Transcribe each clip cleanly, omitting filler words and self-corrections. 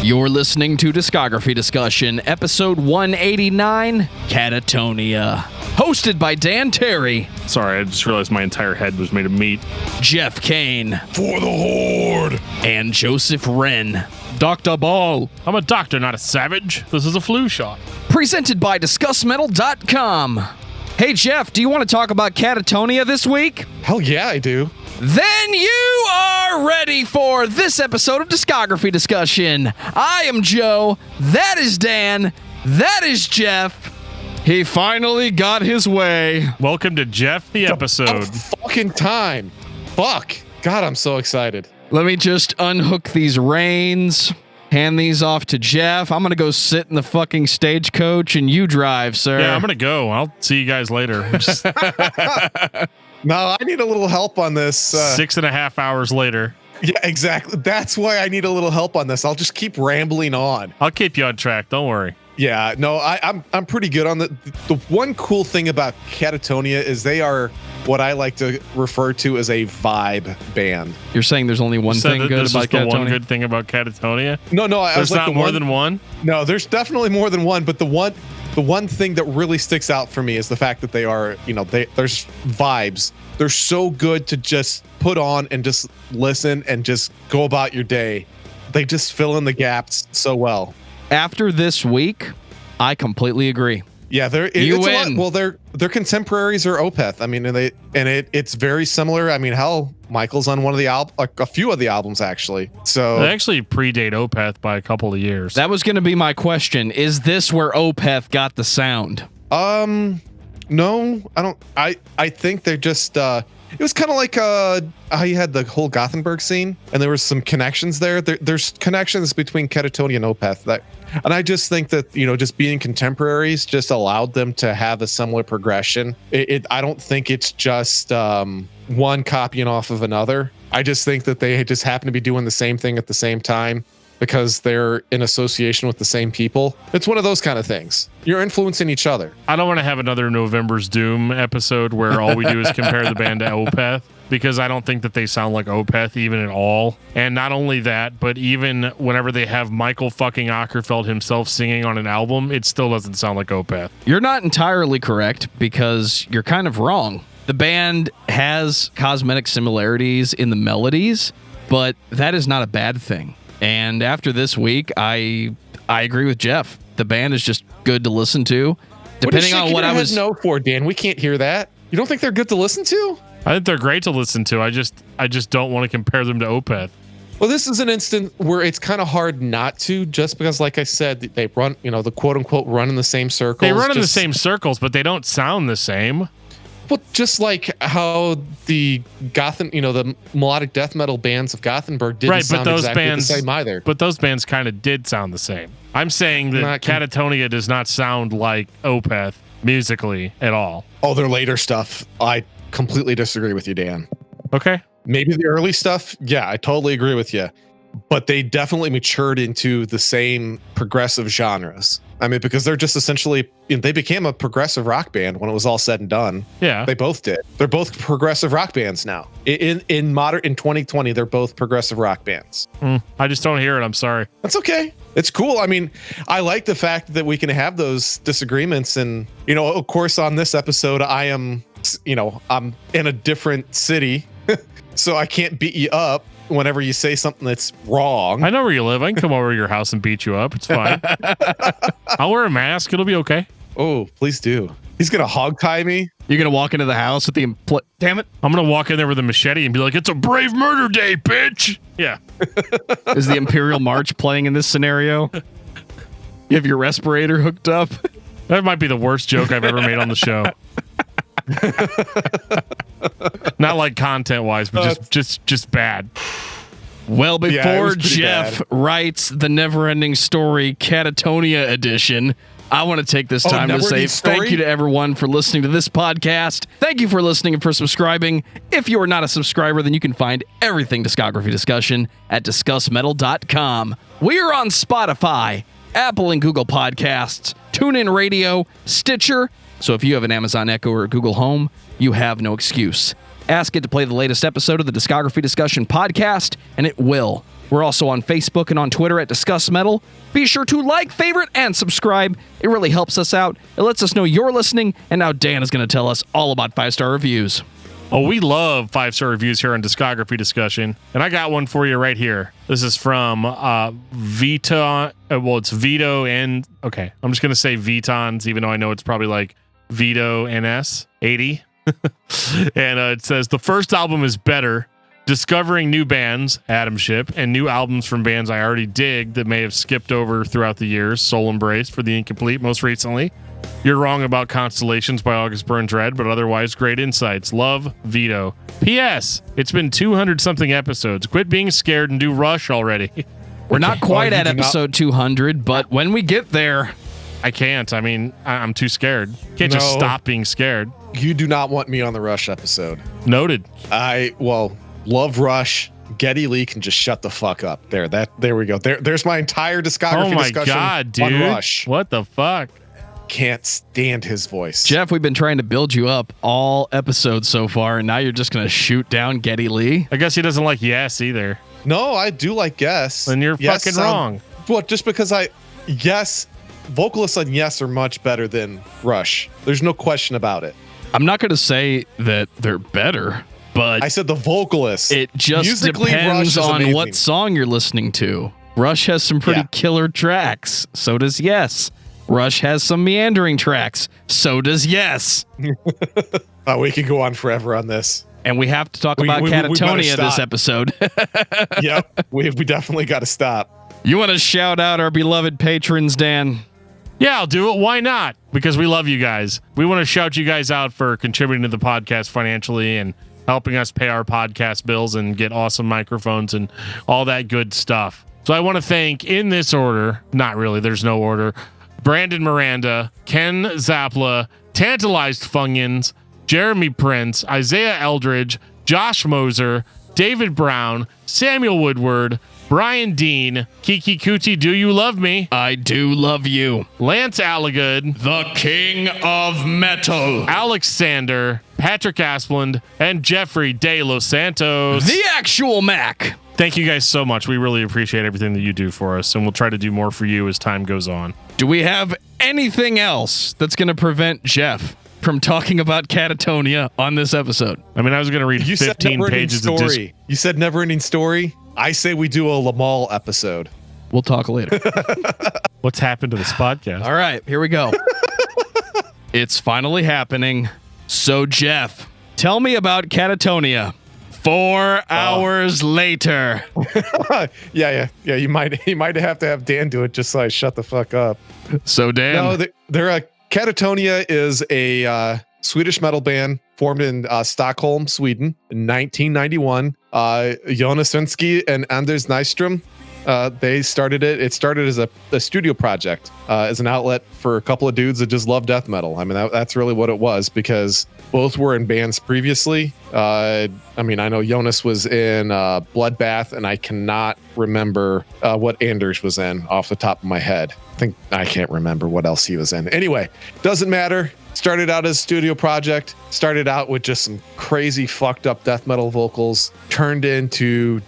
You're listening to Discography Discussion, episode 189, Katatonia. Hosted by Dan Terry. Sorry, I just realized my entire head was made of meat. Geoff Kane. For the Horde. And Joseph Wren. Dr. Ball. I'm a doctor, not a savage. This is a flu shot. Presented by discussmetal.com. Hey, Geoff, do you want to talk about Katatonia this week? Hell yeah, I do. Then you are ready for this episode of Discography Discussion. I am Joe. That is Dan. That is Geoff. He finally got his way. Welcome to Geoff, the episode. About fucking time. Fuck. God, I'm so excited. Let me just unhook these reins, hand these off to Geoff. I'm going to go sit in the fucking stagecoach and you drive, sir. Yeah, I'm going to go. I'll see you guys later. No, I need a little help on this. 6.5 hours later. Yeah, exactly. That's why I need a little help on this. I'll just keep rambling on. I'll keep you on track. Don't worry. Yeah, no, I'm pretty good on the one cool thing about Katatonia is they are what I like to refer to as a vibe band. You're saying there's only one thing good about Katatonia? One good thing about Katatonia? No, I there's was like not more than one? No, there's definitely more than one, but the one thing that really sticks out for me is the fact that they are, there's vibes. They're so good to just put on and just listen and just go about your day. They just fill in the gaps so well. After this week, I completely agree. Yeah, they're contemporaries are Opeth. I mean, it's very similar. I mean, hell, Michael's on one of the a few of the albums actually. So they actually predate Opeth by a couple of years. That was going to be my question. Is this where Opeth got the sound? No, I don't. I think they're just. It was kind of like how you had the whole Gothenburg scene, and there was some connections there. There's connections between Katatonia and Opeth and I just think that just being contemporaries just allowed them to have a similar progression. I don't think it's just one copying off of another. I just think that they just happen to be doing the same thing at the same time because they're in association with the same people. It's one of those kind of things. You're influencing each other. I don't want to have another November's Doom episode where all we do is compare the band to Opeth, because I don't think that they sound like Opeth even at all. And not only that, but even whenever they have Michael fucking Ockerfeld himself singing on an album, it still doesn't sound like Opeth. You're not entirely correct, because you're kind of wrong. The band has cosmetic similarities in the melodies, but that is not a bad thing. And after this week, I agree with Geoff. The band is just good to listen to. Depending on what I was no for, Dan, we can't hear that. You don't think they're good to listen to? I think they're great to listen to. I just don't want to compare them to Opeth. Well, this is an instance where it's kind of hard not to, just because, like I said, they run, the quote unquote run in the same circles. They run in the same circles, but they don't sound the same. Well, just like how the the melodic death metal bands of Gothenburg didn't sound exactly the same either. But those bands kind of did sound the same. I'm saying that Katatonia does not sound like Opeth musically at all. Oh, their later stuff, I completely disagree with you, Dan. Okay. Maybe the early stuff, yeah, I totally agree with you. But they definitely matured into the same progressive genres. I mean, because they're just essentially, they became a progressive rock band when it was all said and done. Yeah. They both did. They're both progressive rock bands now. In 2020, they're both progressive rock bands. I just don't hear it. I'm sorry. That's okay. It's cool. I mean, I like the fact that we can have those disagreements. And, of course, on this episode, I'm in a different city, so I can't beat you up whenever you say something that's wrong. I know where you live. I can come over to your house and beat you up. It's fine. I'll wear a mask. It'll be okay. Oh, please do. He's going to hog tie me. You're going to walk into the house with the... Damn it. I'm going to walk in there with a machete and be like, it's a brave murder day, bitch. Yeah. Is the Imperial March playing in this scenario? You have your respirator hooked up? That might be the worst joke I've ever made on the show. Not like content wise, but just bad. Well, before Geoff writes the never-ending story Katatonia edition, I want to take this time to say thank you to everyone for listening to this podcast. Thank you for listening and for subscribing. If you are not a subscriber, then you can find everything Discography Discussion at discussmetal.com. We are on Spotify, Apple and Google Podcasts, TuneIn Radio, Stitcher. So if you have an Amazon Echo or a Google Home, you have no excuse. Ask it to play the latest episode of the Discography Discussion podcast, and it will. We're also on Facebook and on Twitter at Discuss Metal. Be sure to like, favorite, and subscribe. It really helps us out. It lets us know you're listening, and now Dan is going to tell us all about 5-star reviews. Oh, we love 5-star reviews here on Discography Discussion, and I got one for you right here. This is from Vito. Well, it's Vito and okay. I'm just gonna say Vitons, even though I know it's probably like Vito NS 80. And it says the first album is better. Discovering new bands, Atom Ship, and new albums from bands I already dig that may have skipped over throughout the years. Soul Embrace for the Incomplete most recently. You're wrong about Constellations by August Burns Red, but otherwise great insights. Love, Vito. P.S. It's been 200-something episodes. Quit being scared and do Rush already. We're not quite at episode 200, but when we get there... I can't. I mean, I'm too scared. Can't just stop being scared. You do not want me on the Rush episode. Noted. Love Rush. Geddy Lee can just shut the fuck up. There we go. There's my entire discography discussion. Oh my god, dude. On Rush. What the fuck? Can't stand his voice. Geoff, we've been trying to build you up all episodes so far, and now you're just going to shoot down Geddy Lee? I guess he doesn't like Yes either. No, I do like Yes. Then you're fucking wrong. Well, just because Yes, vocalists on Yes are much better than Rush. There's no question about it. I'm not going to say that they're better, but... I said the vocalists. It just depends on what song you're listening to. Rush has some pretty killer tracks. So does Yes. Rush has some meandering tracks. So does Yes. We could go on forever on this. And we have to talk about Katatonia this episode. Yep. We definitely got to stop. You want to shout out our beloved patrons, Dan? Yeah, I'll do it. Why not? Because we love you guys. We want to shout you guys out for contributing to the podcast financially and helping us pay our podcast bills and get awesome microphones and all that good stuff. So I want to thank, in this order, not really, there's no order, Brandon Miranda, Ken Zapla, Tantalized Funyuns, Jeremy Prince, Isaiah Eldridge, Josh Moser, David Brown, Samuel Woodward, Brian Dean, Kiki Kuti, Do You Love Me? I Do Love You. Lance Alligood, the King of Metal. Alex Sander, Patrick Asplund, and Jeffrey De Los Santos. The actual Mac. Thank you guys so much. We really appreciate everything that you do for us, and we'll try to do more for you as time goes on. Do we have anything else that's going to prevent Geoff from talking about Katatonia on this episode? I mean, I was going to read 15 pages of story. You said never-ending story? I say we do a Lamal episode. We'll talk later. What's happened to this podcast? All right, here we go. It's finally happening. So, Geoff, tell me about Katatonia. 4 hours later. Yeah. You might have to have Dan do it just so I shut the fuck up. So, Dan. No, Katatonia is a Swedish metal band formed in Stockholm, Sweden in 1991. Jonas Svenski and Anders Nyström, they started it. It started as a studio project, as an outlet for a couple of dudes that just love death metal. I mean, that's really what it was, because both were in bands previously. I know Jonas was in Bloodbath, and I cannot remember what Anders was in off the top of my head. I can't remember what else he was in. Anyway, doesn't matter. Started out as a studio project, started out with just some crazy fucked up death metal vocals, turned into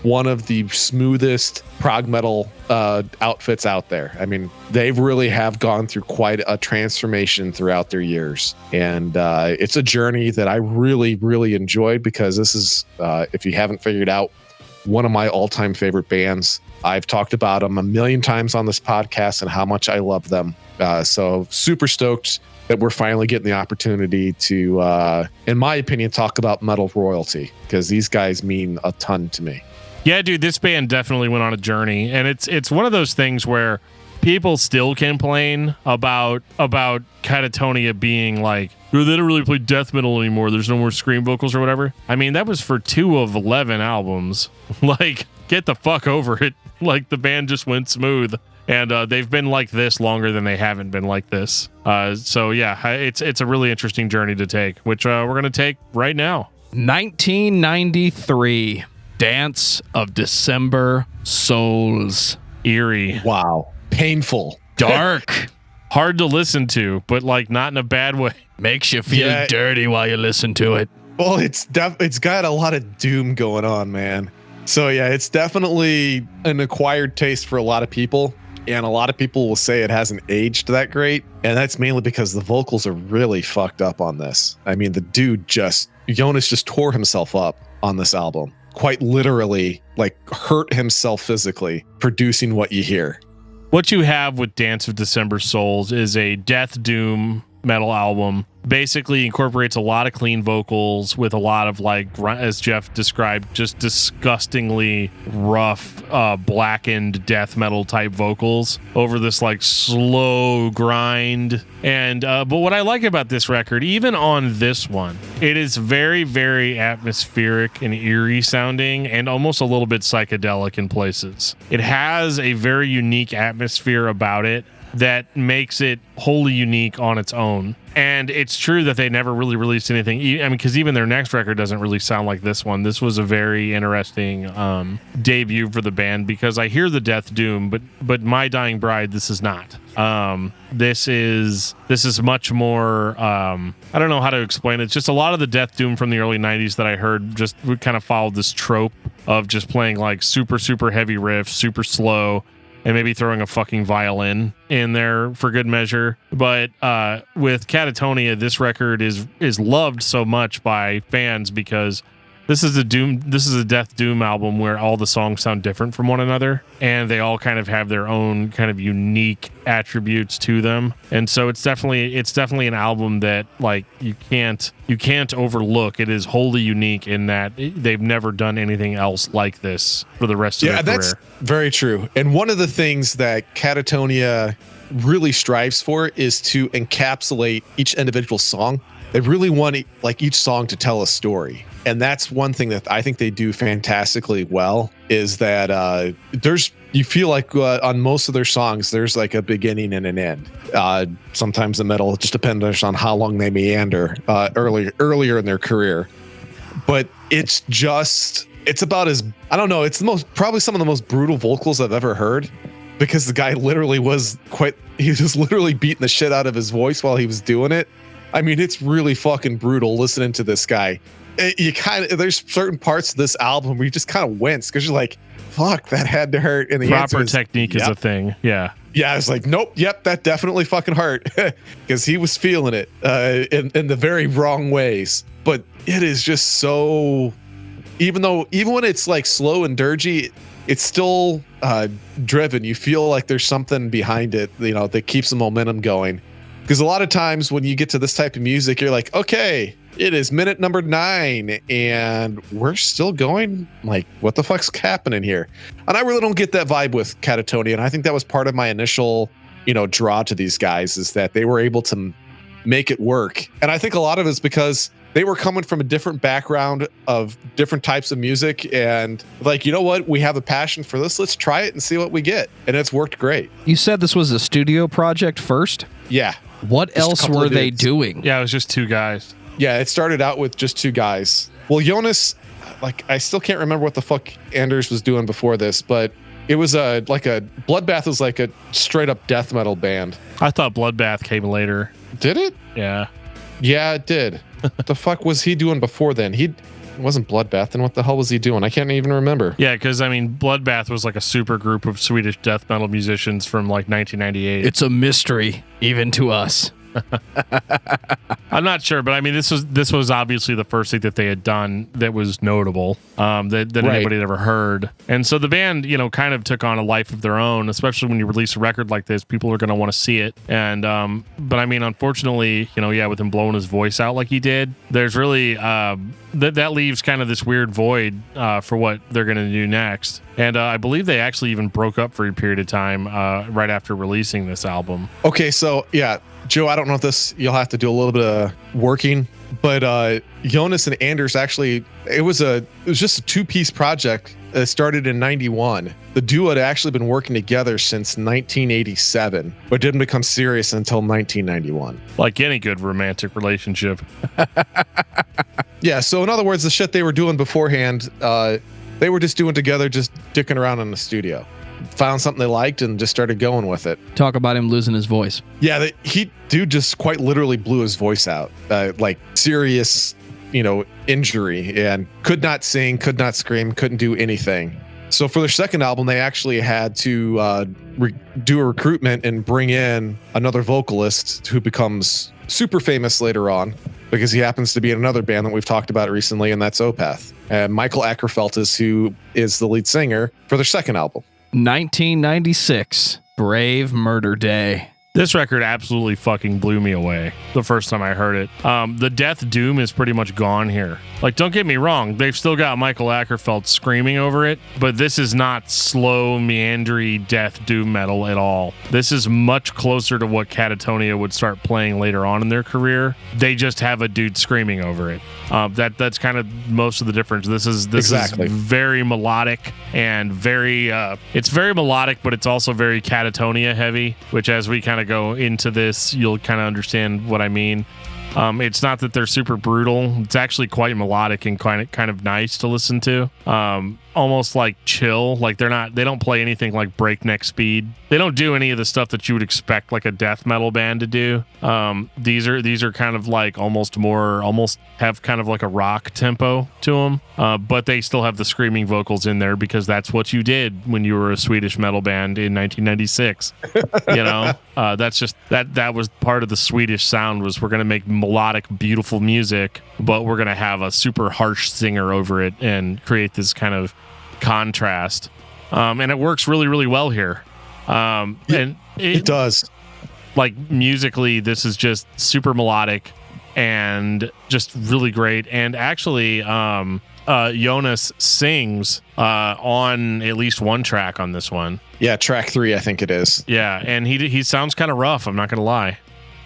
one of the smoothest prog metal outfits out there. I mean, they really have gone through quite a transformation throughout their years. And it's a journey that I really, really enjoyed, because this is, if you haven't figured out, one of my all-time favorite bands. I've talked about them a million times on this podcast and how much I love them. So super stoked that we're finally getting the opportunity to, in my opinion, talk about metal royalty, because these guys mean a ton to me. Yeah, dude, this band definitely went on a journey, and it's one of those things where people still complain about Katatonia being like, oh, they don't really play death metal anymore. There's no more scream vocals or whatever. I mean, that was for 2 of 11 albums. Like, get the fuck over it. Like, the band just went smooth. And they've been like this longer than they haven't been like this. So yeah, it's a really interesting journey to take, which we're going to take right now. 1993, Dance of December Souls. Eerie. Wow. Painful. Dark. Hard to listen to, but like not in a bad way. Makes you feel dirty while you listen to it. Well, it's got a lot of doom going on, man. So yeah, it's definitely an acquired taste for a lot of people. And a lot of people will say it hasn't aged that great. And that's mainly because the vocals are really fucked up on this. I mean, the dude Jonas just tore himself up on this album. Quite literally, like, hurt himself physically producing what you hear. What you have with Dance of December Souls is a death doom metal album. Basically incorporates a lot of clean vocals with a lot of, like, as Geoff described, just disgustingly rough, blackened death metal type vocals over this, like, slow grind. And but what I like about this record, even on this one, it is very, very atmospheric and eerie sounding and almost a little bit psychedelic in places. It has a very unique atmosphere about it that makes it wholly unique on its own. And it's true that they never really released anything. I mean, because even their next record doesn't really sound like this one. This was a very interesting debut for the band, because I hear the death doom, but My Dying Bride, this is not. This is much more. I don't know how to explain it. It's just a lot of the death doom from the early 90s that I heard just kind of followed this trope of just playing like super, super heavy riffs, super slow, and maybe throwing a fucking violin in there for good measure. But with Katatonia, this record is loved so much by fans because this is a death doom album where all the songs sound different from one another, and they all kind of have their own kind of unique attributes to them. And so it's definitely an album that, like, you can't overlook. It is wholly unique in that they've never done anything else like this for the rest of their career. Yeah, that's very true. And one of the things that Katatonia really strives for is to encapsulate each individual song. They really want like each song to tell a story. And that's one thing that I think they do fantastically well, is that you feel like on most of their songs, there's like a beginning and an end. Sometimes the middle, it just depends on how long they meander earlier in their career. But it's about as, I don't know, it's probably some of the most brutal vocals I've ever heard, because the guy literally he was literally beating the shit out of his voice while he was doing it. I mean, it's really fucking brutal listening to this guy. There's certain parts of this album where you just kind of wince because you're like, fuck, that had to hurt. And the proper technique is a thing. Yeah. Yeah. I was like, nope. Yep. That definitely fucking hurt, because he was feeling it in the very wrong ways. But it is just so, even when it's like slow and dirgy, it's still driven. You feel like there's something behind it, that keeps the momentum going. Because a lot of times when you get to this type of music, you're like, okay, it is minute number 9 and we're still going. Like, what the fuck's happening here? And I really don't get that vibe with Katatonia. And I think that was part of my initial, draw to these guys, is that they were able to make it work. And I think a lot of it is because they were coming from a different background of different types of music, and like, you know what? We have a passion for this. Let's try it and see what we get. And it's worked great. You said this was a studio project first? Yeah. What else were they doing? Yeah, it was just 2 guys. Yeah, it started out with just 2 guys. Well, Jonas, like, I still can't remember what the fuck Anders was doing before this, but it was Bloodbath was like a straight up death metal band. I thought Bloodbath came later. Did it? Yeah. Yeah, it did. What the fuck was he doing before then? It wasn't Bloodbath. Then what the hell was he doing? I can't even remember. Yeah, because I mean, Bloodbath was like a super group of Swedish death metal musicians from like 1998. It's a mystery even to us. I'm not sure, but I mean, this was obviously the first thing that they had done that was notable, that anybody had ever heard. And so the band, kind of took on a life of their own, especially when you release a record like this. People are going to want to see it. And but I mean, unfortunately, with him blowing his voice out like he did, there's really that leaves kind of this weird void for what they're going to do next. And I believe they actually even broke up for a period of time right after releasing this album. Okay, so yeah, Joe, I don't know if you'll have to do a little bit of working, but Jonas and Anders actually, it was just a 2-piece project. It started in 91. The duo had actually been working together since 1987, but didn't become serious until 1991. Like any good romantic relationship. Yeah, so in other words, the shit they were doing beforehand, they were just doing together, just dicking around in the studio. Found something they liked and just started going with it. Talk about him losing his voice. Yeah, dude just quite literally blew his voice out. Like serious injury and could not sing, could not scream, couldn't do anything. So for their second album, they actually had to do a recruitment and bring in another vocalist who becomes super famous later on because he happens to be in another band that we've talked about recently, and that's Opeth. And Michael Ackerfeld is the lead singer for their second album. 1996, Brave Murder Day. This record absolutely fucking blew me away the first time I heard it. The death doom is pretty much gone here. Like, don't get me wrong, they've still got Michael Ackerfeld screaming over it, but this is not slow, meandering death doom metal at all. This is much closer to what Katatonia would start playing later on in their career. They just have a dude screaming over it. That's kind of most of the difference. This is very melodic and it's very melodic, but it's also very Katatonia heavy, which as we kind of go into this, you'll kind of understand what I mean. It's not that they're super brutal. It's actually quite melodic and kind of nice to listen to. Almost like chill. Like they don't play anything like breakneck speed. They don't do any of the stuff that you would expect like a death metal band to do. These are kind of like almost have kind of like a rock tempo to them. But they still have the screaming vocals in there because that's what you did when you were a Swedish metal band in 1996. That's just that was part of the Swedish sound was we're going to make melodic, beautiful music, but we're going to have a super harsh singer over it and create this kind of contrast. And it works really, really well here. And it does. Like musically, this is just super melodic and just really great. And actually, Jonas sings on at least one track on this one. Yeah, track 3, I think it is. Yeah, and he sounds kind of rough, I'm not going to lie,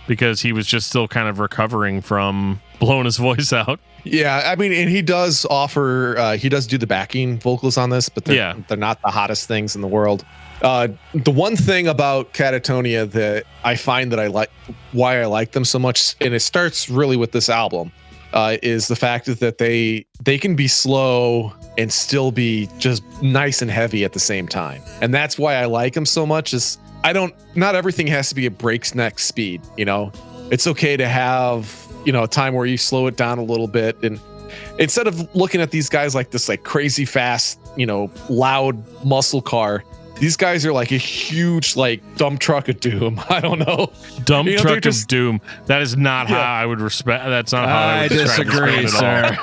because he was just still kind of recovering from blowing his voice out. Yeah, I mean, and he does do the backing vocals on this, but they're not the hottest things in the world. The one thing about Katatonia that I find that I like, why I like them so much, and it starts really with this album, is the fact that they can be slow and still be just nice and heavy at the same time. And that's why I like them so much is not everything has to be a breakneck speed. It's okay to have, a time where you slow it down a little bit. And instead of looking at these guys like this, like crazy fast, loud muscle car, these guys are like a huge, like dump truck of doom. I don't know. Dump truck of doom. That is not how I would respect. That's not how I would disagree, sir.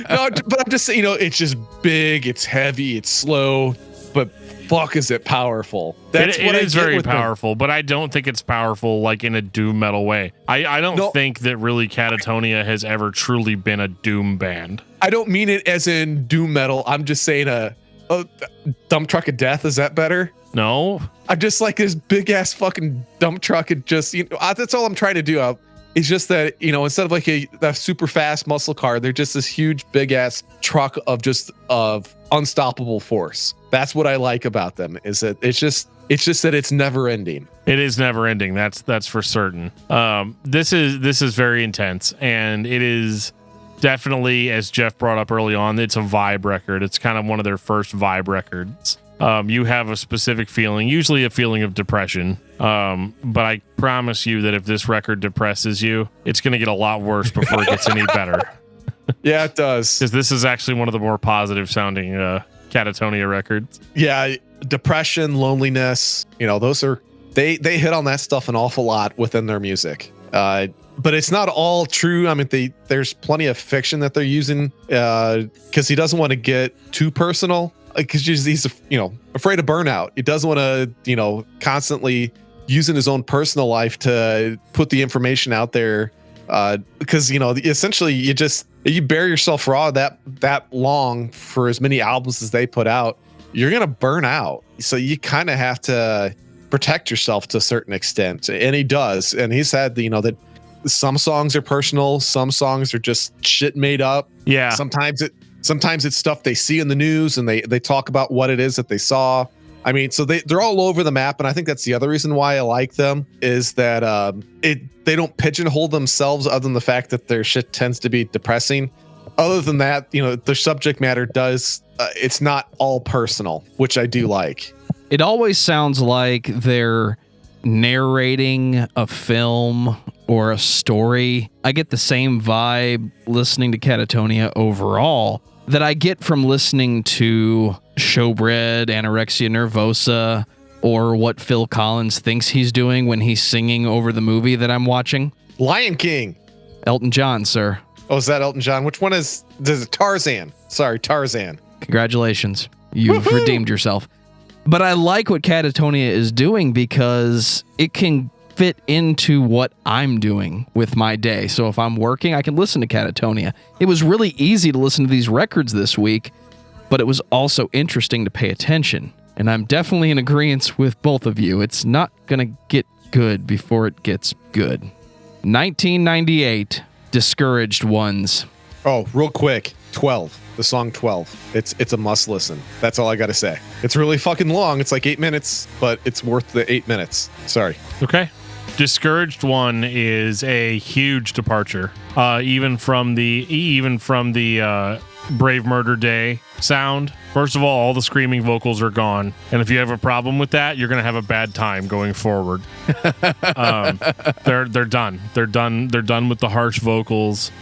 No, but I'm just saying, it's just big, it's heavy, it's slow, but fuck is it powerful. It is very powerful, but I don't think it's powerful like in a doom metal way. I don't think that really Katatonia has ever truly been a doom band. I don't mean it as in doom metal. I'm just saying a dump truck of death. Is that better? No. I'm just like this big ass fucking dump truck and just, that's all I'm trying to do. It's just that, instead of like that super fast muscle car, they're just this huge big ass truck of unstoppable force. That's what I like about them, is that it's just that it's never ending. It is never ending. That's for certain. This is very intense, and it is definitely, as Geoff brought up early on, it's a vibe record. It's kind of one of their first vibe records. You have a specific feeling, usually a feeling of depression. But I promise you that if this record depresses you, it's going to get a lot worse before it gets any better. Yeah, it does. Because this is actually one of the more positive sounding Katatonia records. Yeah, depression, loneliness, those are they hit on that stuff an awful lot within their music. But it's not all true. I mean, there's plenty of fiction that they're using because he doesn't want to get too personal, because he's afraid of burnout. He doesn't want to constantly using his own personal life to put the information out there, because essentially you bury yourself raw that long for as many albums as they put out, you're gonna burn out. So you kind of have to protect yourself to a certain extent, and he does. And he said that some songs are personal, some songs are just shit made up. Yeah. Sometimes it's stuff they see in the news and they talk about what it is that they saw. I mean, so they're all over the map, and I think that's the other reason why I like them, is that they don't pigeonhole themselves, other than the fact that their shit tends to be depressing. Other than that, their subject matter does it's not all personal, which I do like. It always sounds like they're narrating a film or a story. I get the same vibe listening to Katatonia overall that I get from listening to Showbread, Anorexia Nervosa, or what Phil Collins thinks he's doing when he's singing over the movie that I'm watching. Lion King. Elton John, sir. Oh, is that Elton John? Which one is it? Tarzan. Sorry, Tarzan. Congratulations. You've redeemed yourself. But I like what Katatonia is doing because it can fit into what I'm doing with my day. So if I'm working, I can listen to Katatonia. It was really easy to listen to these records this week, but it was also interesting to pay attention. And I'm definitely in agreement with both of you. It's not going to get good before it gets good. 1998, Discouraged Ones. Oh, real quick, 12. The song 12. It's a must listen. That's all I got to say. It's really fucking long. It's like 8 minutes, but it's worth the 8 minutes. Sorry. Okay. Discouraged One is a huge departure, even from the Brave Murder Day sound. First of all the screaming vocals are gone, and if you have a problem with that, you're gonna have a bad time going forward. They're done. They're done with the harsh vocals.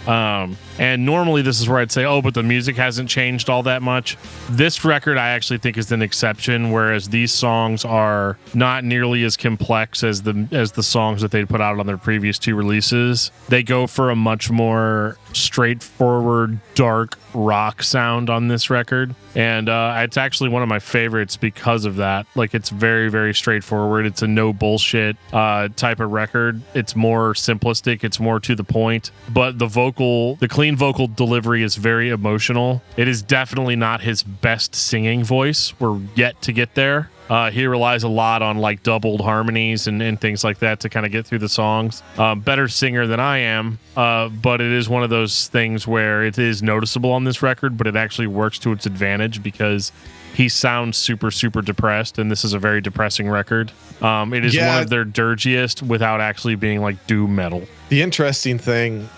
And normally this is where I'd say, oh, but the music hasn't changed all that much. This record I actually think is an exception, whereas these songs are not nearly as complex as the songs that they'd put out on their previous two releases. They go for a much more straightforward, dark rock sound on this record. And it's actually one of my favorites because of that. Like, it's very, very straightforward. It's a no bullshit type of record. It's more simplistic. It's more to the point. But the clean vocal delivery is very emotional. It is definitely not his best singing voice. We're yet to get there. He relies a lot on like doubled harmonies and things like that to kind of get through the songs. Better singer than I am, but it is one of those things where it is noticeable on this record, but it actually works to its advantage because he sounds super, super depressed, and this is a very depressing record. It is one of their dirgiest without actually being like doom metal. The interesting thing,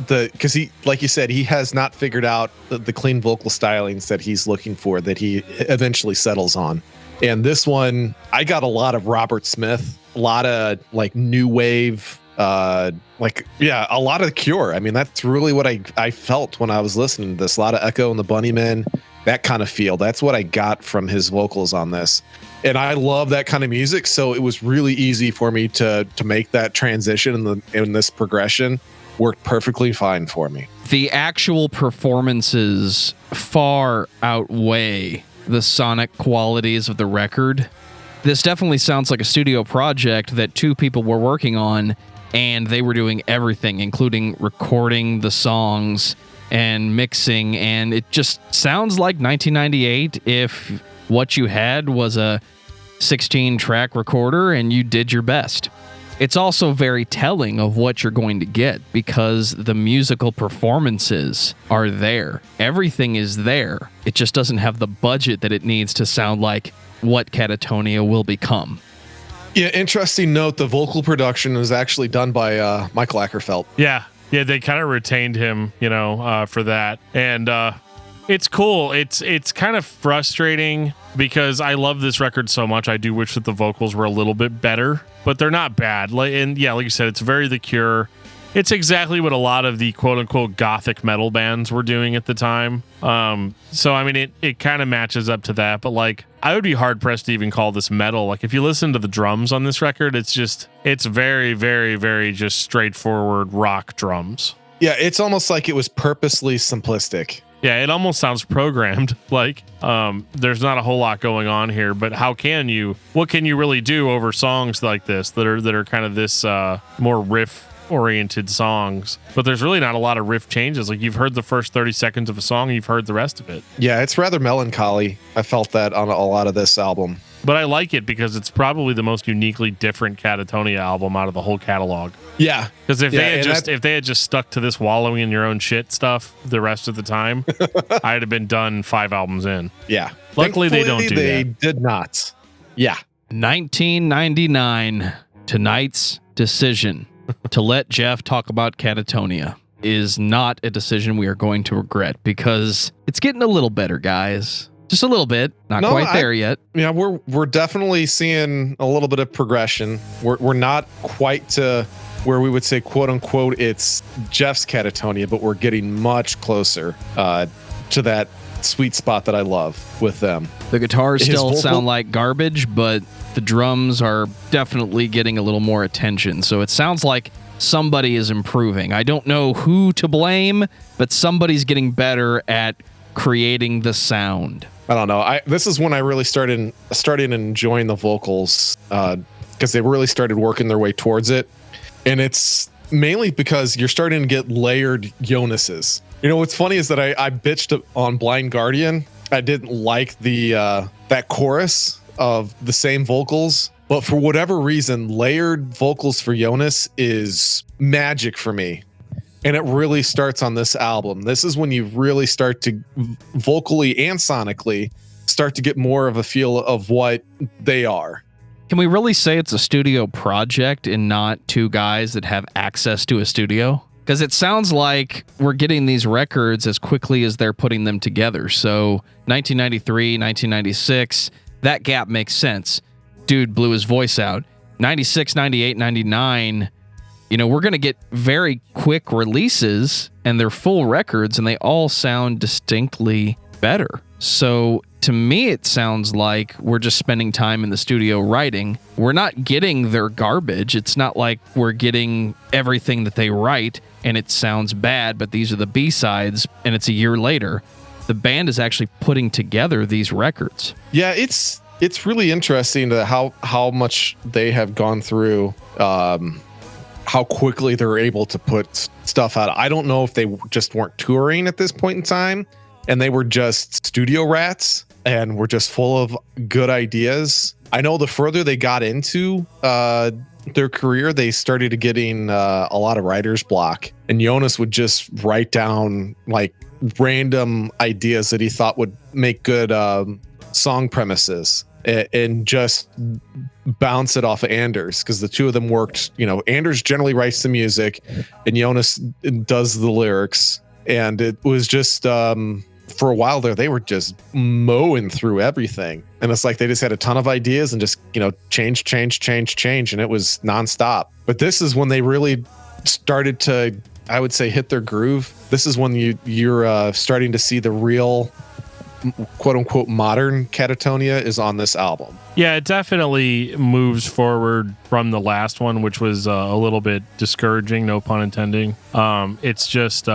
because he, like you said, he has not figured out the clean vocal stylings that he's looking for, that he eventually settles on. And this one, I got a lot of Robert Smith, a lot of like new wave, a lot of Cure. I mean, that's really what I felt when I was listening to this. A lot of Echo and the Bunnymen, that kind of feel. That's what I got from his vocals on this. And I love that kind of music. So it was really easy for me to make that transition in this progression. Worked perfectly fine for me. The actual performances far outweigh the sonic qualities of the record. This definitely sounds like a studio project that two people were working on, and they were doing everything, including recording the songs and mixing, and it just sounds like 1998 if what you had was a 16-track recorder and you did your best. It's also very telling of what you're going to get because the musical performances are there. Everything is there. It just doesn't have the budget that it needs to sound like what Katatonia will become. Yeah, interesting note, the vocal production was actually done by Michael Ackerfeld. Yeah, they kind of retained him, for that. And it's cool. It's kind of frustrating because I love this record so much. I do wish that the vocals were a little bit better, but they're not bad. Like you said, it's very The Cure. It's exactly what a lot of the quote unquote gothic metal bands were doing at the time. So I mean, it kind of matches up to that, but like I would be hard pressed to even call this metal. Like if you listen to the drums on this record, it's very, very, very just straightforward rock drums. Yeah, it's almost like it was purposely simplistic. Yeah, it almost sounds programmed. Like there's not a whole lot going on here, but what can you really do over songs like this that are kind of this more riff oriented songs? But there's really not a lot of riff changes. Like you've heard the first 30 seconds of a song, you've heard the rest of it. Yeah, it's rather melancholy. I felt that on a lot of this album. But I like it because it's probably the most uniquely different Katatonia album out of the whole catalog. Yeah. Because if they had just stuck to this wallowing in your own shit stuff the rest of the time, I'd have been done 5 albums in. Yeah. Luckily they don't do that. They did not. Yeah. 1999, tonight's decision to let Geoff talk about Katatonia is not a decision we are going to regret because it's getting a little better, guys. Just a little bit, not quite there yet. Yeah, we're definitely seeing a little bit of progression. We're not quite to where we would say, quote unquote, it's Geoff's Katatonia, but we're getting much closer to that sweet spot that I love with them. The guitars still sound like garbage, but the drums are definitely getting a little more attention. So it sounds like somebody is improving. I don't know who to blame, but somebody's getting better at creating the sound. I don't know. This is when I really started enjoying the vocals because they really started working their way towards it. And it's mainly because you're starting to get layered Jonases. You know, what's funny is that I bitched on Blind Guardian. I didn't like the that chorus of the same vocals, but for whatever reason, layered vocals for Jonas is magic for me. And it really starts on this album. This is when you really start to vocally and sonically start to get more of a feel of what they are. Can we really say it's a studio project and not two guys that have access to a studio? Because it sounds like we're getting these records as quickly as they're putting them together. So 1993, 1996, that gap makes sense. Dude blew his voice out. 96, 98, 99, you know, we're going to get very quick releases and they're full records and they all sound distinctly better. So to me, it sounds like we're just spending time in the studio writing. We're not getting their garbage. It's not like we're getting everything that they write and it sounds bad, but these are the B-sides and it's a year later. The band is actually putting together these records. Yeah, it's really interesting to how much they have gone through, how quickly they're able to put stuff out. I don't know if they just weren't touring at this point in time and they were just studio rats and were just full of good ideas. I know the further they got into their career, they started getting a lot of writer's block, and Jonas would just write down like random ideas that he thought would make good song premises and just bounce it off of Anders, because the two of them worked. You know, Anders generally writes the music and Jonas does the lyrics, and it was just for a while there they were just mowing through everything, and it's like they just had a ton of ideas and just, you know, change, and it was nonstop. But this is when they really started to, I would say, hit their groove. This is when you're starting to see the real quote unquote modern Katatonia is on this album. Yeah, it definitely moves forward from the last one, which was a little bit discouraging, no pun intending. It's just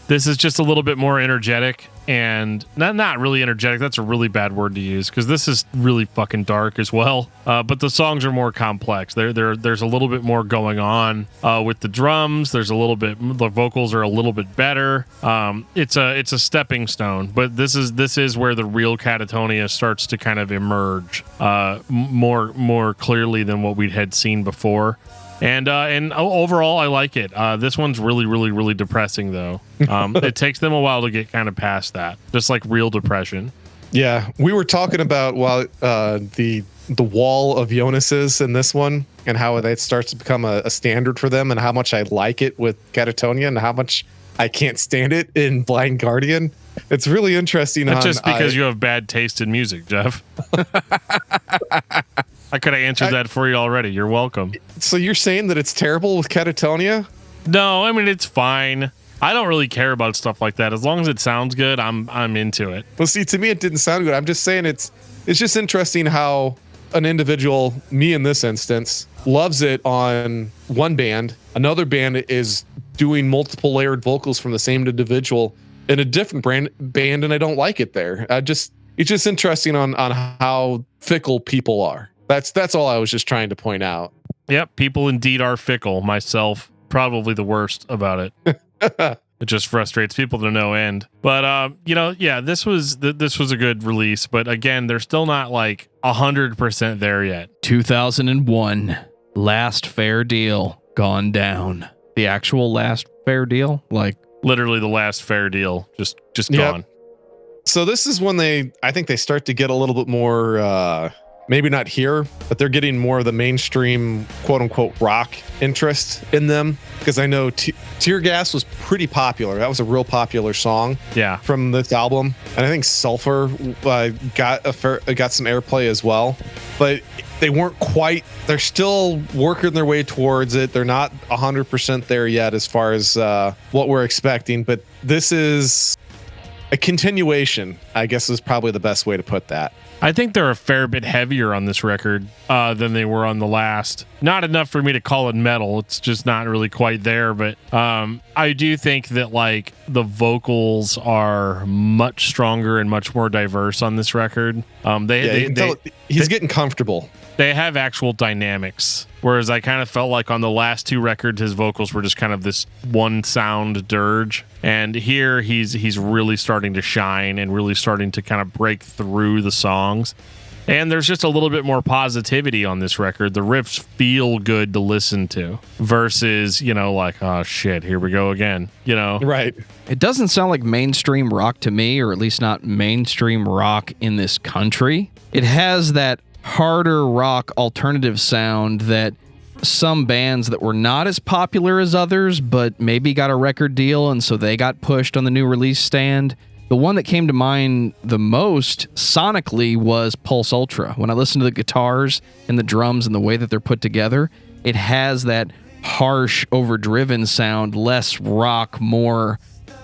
this is just a little bit more energetic, and not really energetic. That's a really bad word to use, because this is really fucking dark as well. But the songs are more complex. There's a little bit more going on with the drums. There's a little bit. The vocals are a little bit better. It's a stepping stone, but this is where the real Katatonia starts to kind of emerge more clearly than what we had seen before. And overall, I like it. This one's really depressing, though. It takes them a while to get kind of past that, just like real depression. Yeah, we were talking about the wall of Jonas's in this one, and how that starts to become a standard for them, and how much I like it with Katatonia, and how much I can't stand it in Blind Guardian. It's really interesting. That's just because you have bad taste in music, Geoff. I could have answered that for you already. You're welcome. So you're saying that it's terrible with Katatonia? No, I mean, it's fine. I don't really care about stuff like that. As long as it sounds good, I'm into it. Well, see, to me, it didn't sound good. I'm just saying it's just interesting how an individual, me in this instance, loves it on one band. Another band is doing multiple layered vocals from the same individual in a different band, and I don't like it there. It's just interesting on how fickle people are. That's all I was just trying to point out. Yep, people indeed are fickle. Myself, probably the worst about it. It just frustrates people to no end. But yeah, this was a good release. But again, they're still not like 100% there yet. 2001, Last Fair Deal gone down. The actual Last Fair Deal, like literally the last fair deal, just gone. So this is when I think they start to get a little bit more maybe not here, but they're getting more of the mainstream quote unquote rock interest in them. Because I know Tear Gas was pretty popular. That was a real popular song from this album. And I think Sulfur got some airplay as well. But they weren't quite, they're still working their way towards it. They're not 100% there yet as far as what we're expecting. But this is a continuation, I guess is probably the best way to put that. I think they're a fair bit heavier on this record than they were on the last. Not enough for me to call it metal. It's just not really quite there. But I do think that like the vocals are much stronger and much more diverse on this record. He's getting comfortable. They have actual dynamics, whereas I kind of felt like on the last two records, his vocals were just kind of this one sound dirge. And here he's really starting to shine and really starting to kind of break through the songs. And there's just a little bit more positivity on this record. The riffs feel good to listen to versus, like, oh shit, here we go again, Right. It doesn't sound like mainstream rock to me, or at least not mainstream rock in this country. It has that harder rock alternative sound that some bands that were not as popular as others, but maybe got a record deal and so they got pushed on the new release stand. The one that came to mind the most sonically was Pulse Ultra. When I listen to the guitars and the drums and the way that they're put together, it has that harsh, overdriven sound, less rock, more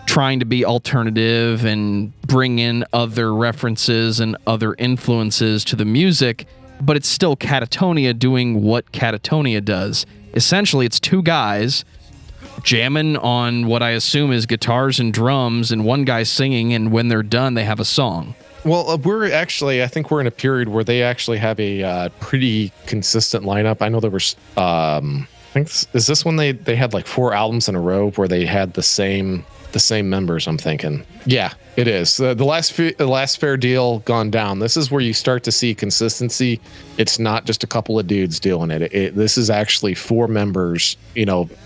trying to be alternative and bring in other references and other influences to the music, but it's still Katatonia doing what Katatonia does. Essentially, it's two guys jamming on what I assume is guitars and drums, and one guy singing, and when they're done, they have a song. Well, I think we're in a period where they actually have a pretty consistent lineup. I know there was, is this when they had like 4 albums in a row where they had the same members, I'm thinking. Yeah, it is. The last fair deal gone down. This is where you start to see consistency. It's not just a couple of dudes doing it. This is actually 4 members,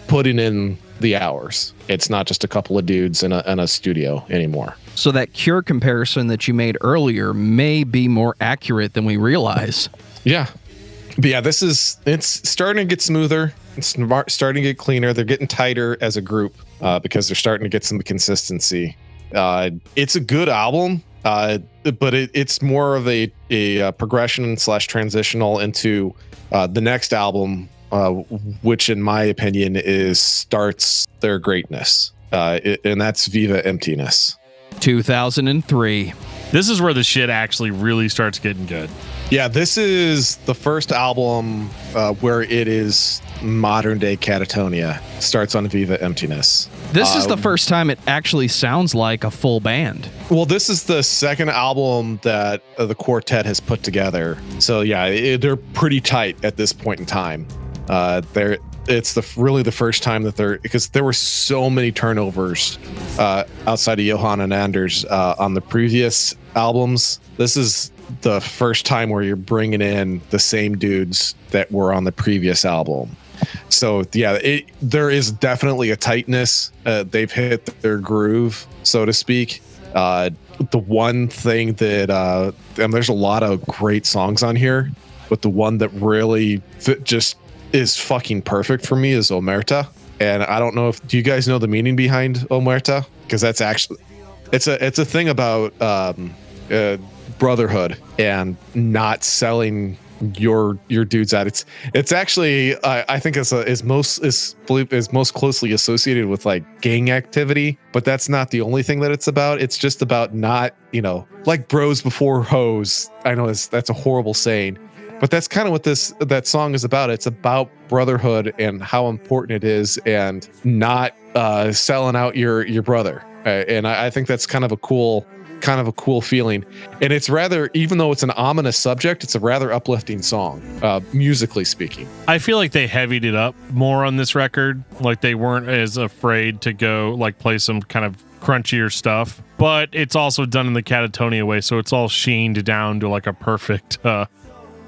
putting in the hours. It's not just a couple of dudes in a studio anymore. So that Cure comparison that you made earlier may be more accurate than we realize. Yeah. But yeah, it's starting to get smoother. It's starting to get cleaner. They're getting tighter as a group because they're starting to get some consistency. It's a good album, but it's more of a progression / transitional into the next album, which in my opinion starts their greatness, and that's Viva Emptiness. 2003. This is where the shit actually really starts getting good. Yeah, this is the first album where it is modern day Katatonia. Starts on Viva Emptiness. This is the first time it actually sounds like a full band. Well, this is the second album that the quartet has put together. So yeah, they're pretty tight at this point in time. It's really the first time that because there were so many turnovers outside of Johan and Anders on the previous albums. This is the first time where you're bringing in the same dudes that were on the previous album. So yeah, there is definitely a tightness. They've hit their groove, so to speak. The one thing that there's a lot of great songs on here, but the one that really just is fucking perfect for me is Omerta. And I don't know do you guys know the meaning behind Omerta? Because that's actually it's a thing about brotherhood and not selling your dudes out. It's actually I think is most closely associated with like gang activity, but that's not the only thing that it's about. It's just about not, like bros before hoes. I know that's a horrible saying, but that's kind of what that song is about. It's about brotherhood and how important it is, and not selling out your brother. And I think that's kind of a cool feeling. And it's rather, even though it's an ominous subject, it's a rather uplifting song, musically speaking. I feel like they heavied it up more on this record. Like they weren't as afraid to go like play some kind of crunchier stuff, but it's also done in the Katatonia way. So it's all sheened down to like a perfect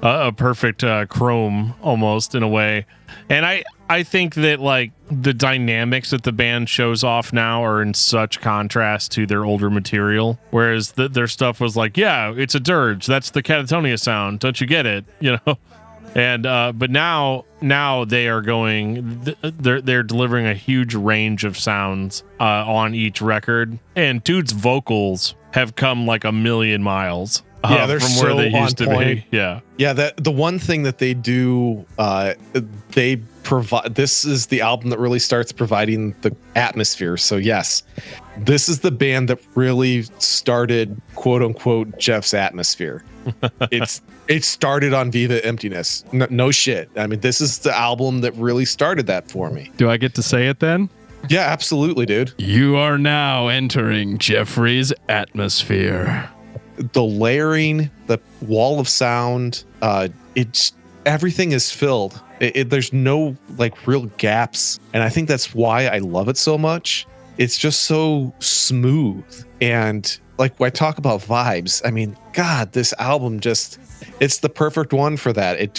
a perfect chrome almost in a way. And I think that like the dynamics that the band shows off now are in such contrast to their older material, whereas their stuff was like, yeah, it's a dirge, that's the Katatonia sound, don't you get it, you know? And but now they are going, they're delivering a huge range of sounds on each record, and dude's vocals have come like a million miles. Yeah, they're from so where they used to point. be. Yeah. That the one thing that they do, they provide. This is the album that really starts providing the atmosphere. So yes, this is the band that really started, quote unquote, Geoff's atmosphere. It started on Viva Emptiness. No shit. I mean, this is the album that really started that for me. Do I get to say it then? Yeah, absolutely, dude. You are now entering Jeffrey's atmosphere. The layering, the wall of sound, it's everything is filled. There's no like real gaps, and I think that's why I love it so much. It's just so smooth, and like when I talk about vibes, I mean, God, this album it's the perfect one for that.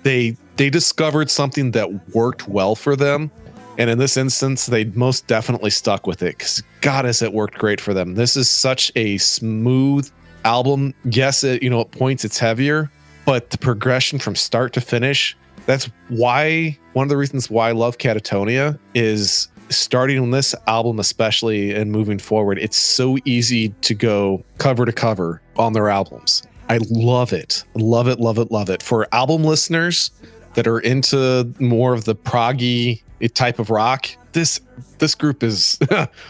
They discovered something that worked well for them. And in this instance, they most definitely stuck with it, because God, has it worked great for them. This is such a smooth album. Yes, at points it's heavier, but the progression from start to finish, that's why one of the reasons why I love Katatonia is starting on this album especially and moving forward. It's so easy to go cover to cover on their albums. I love it. Love it, love it, love it. For album listeners that are into more of the proggy type of rock, this group is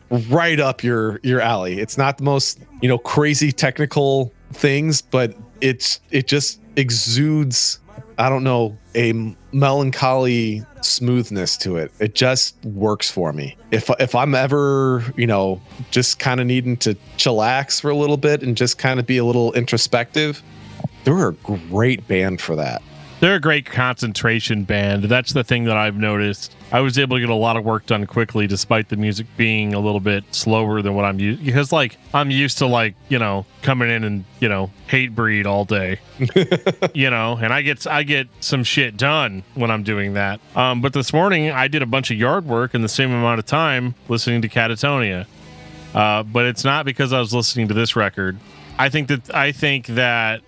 right up your alley. It's not the most crazy technical things, but it just exudes, I don't know, a melancholy smoothness to it. It just works for me. If I'm ever just kind of needing to chillax for a little bit and just kind of be a little introspective, they're a great band for that. They're a great concentration band. That's the thing that I've noticed. I was able to get a lot of work done quickly despite the music being a little bit slower than what I'm used, because I'm used to coming in and hate breed all day. And I get some shit done when I'm doing that. But this morning I did a bunch of yard work in the same amount of time listening to Katatonia. But it's not because I was listening to this record. I think that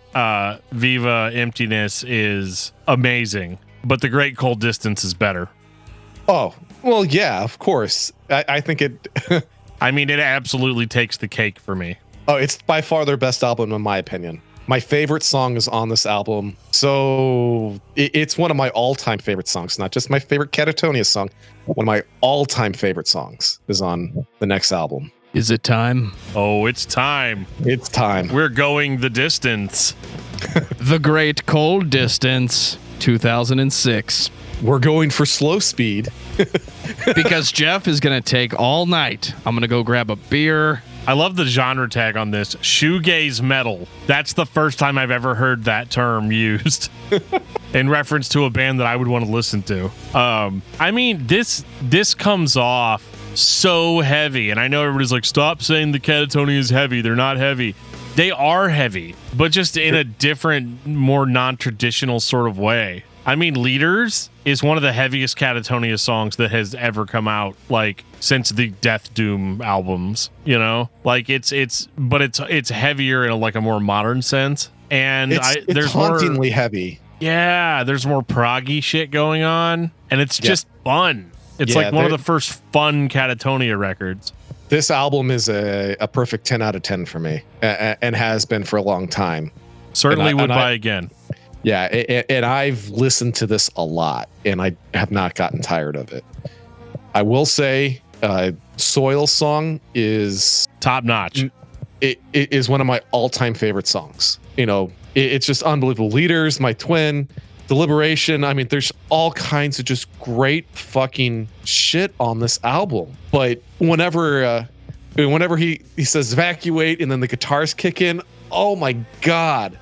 Viva Emptiness is amazing, but The Great Cold Distance is better. Oh, well, yeah, of course. I think it... I mean, it absolutely takes the cake for me. Oh, it's by far their best album, in my opinion. My favorite song is on this album. So it's one of my all-time favorite songs, not just my favorite Katatonia song. One of my all-time favorite songs is on the next album. Is it time? Oh, it's time. It's time. We're going the distance. The Great Cold Distance, 2006. We're going for slow speed. Because Geoff is going to take all night. I'm going to go grab a beer. I love the genre tag on this. Shoegaze metal. That's the first time I've ever heard that term used in reference to a band that I would want to listen to. I mean, this comes off so heavy, and I know everybody's like, stop saying the Katatonia is heavy. They're not heavy. They are heavy, but just in a different, more non-traditional sort of way. I mean, Leaders is one of the heaviest Katatonia songs that has ever come out, like, since the Death Doom albums, it's heavier in a more modern sense. And there's hauntingly more heavy. Yeah, there's more proggy shit going on, and it's just fun. It's like one of the first fun Katatonia records. This album is a perfect 10 out of 10 for me, and has been for a long time. Certainly would buy again. Yeah, and I've listened to this a lot, and I have not gotten tired of it. I will say, Soil Song is top notch. It is one of my all-time favorite songs. It's just unbelievable. Leaders, My Twin, Deliberation. I mean, there's all kinds of just great fucking shit on this album. But whenever he says evacuate and then the guitars kick in, oh my God.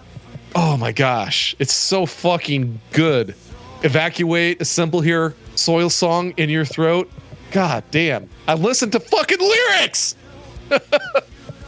Oh my gosh. It's so fucking good. Evacuate, Assemble Here, Soil Song in your throat. God damn. I listened to fucking lyrics.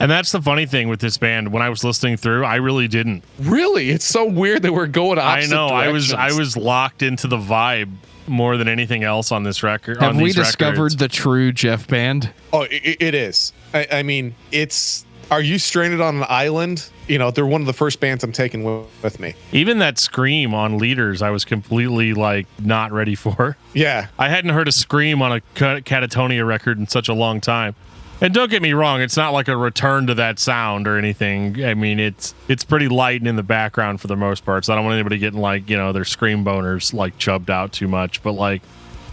And that's the funny thing with this band. When I was listening through, I really didn't. Really? It's so weird that we're going opposite directions. I was locked into the vibe more than anything else on this record. Have we discovered the true Geoff band? Oh, it is. I mean, it's... Are You Stranded on an Island? You know, they're one of the first bands I'm taking with me. Even that scream on Leaders, I was completely like not ready for. Yeah. I hadn't heard a scream on a Katatonia record in such a long time. And don't get me wrong, it's not like a return to that sound or anything. I mean, it's pretty light and in the background for the most part. So I don't want anybody getting like, you know, their scream boners like chubbed out too much. But like,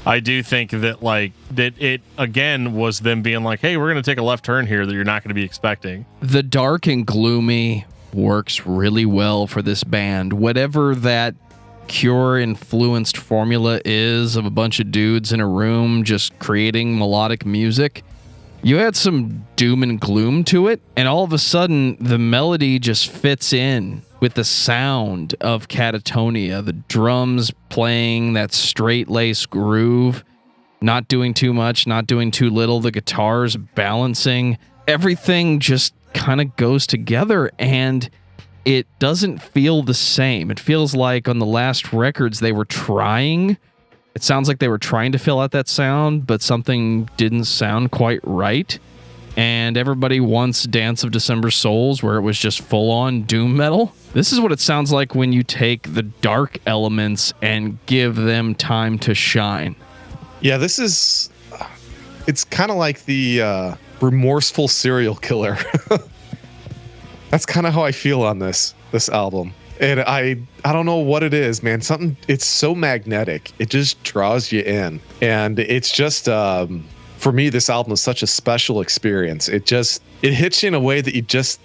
I do think that like that it again was them being like, hey, we're going to take a left turn here that you're not going to be expecting. The dark and gloomy works really well for this band. Whatever that Cure influenced formula is of a bunch of dudes in a room just creating melodic music, you had some doom and gloom to it, and all of a sudden the melody just fits in with the sound of Katatonia, the drums playing that straight lace groove, not doing too much, not doing too little, the guitars balancing, everything just kind of goes together, and it doesn't feel the same. It feels like on the last records they were trying. It sounds like they were trying to fill out that sound, but something didn't sound quite right. And everybody wants Dance of December Souls, where it was just full-on doom metal. This is what it sounds like when you take the dark elements and give them time to shine. Yeah, this is... It's kind of like the remorseful serial killer. That's kind of how I feel on this album. And I don't know what it is, man. Something, it's so magnetic. It just draws you in. And it's just, for me, this album is such a special experience. It hits you in a way that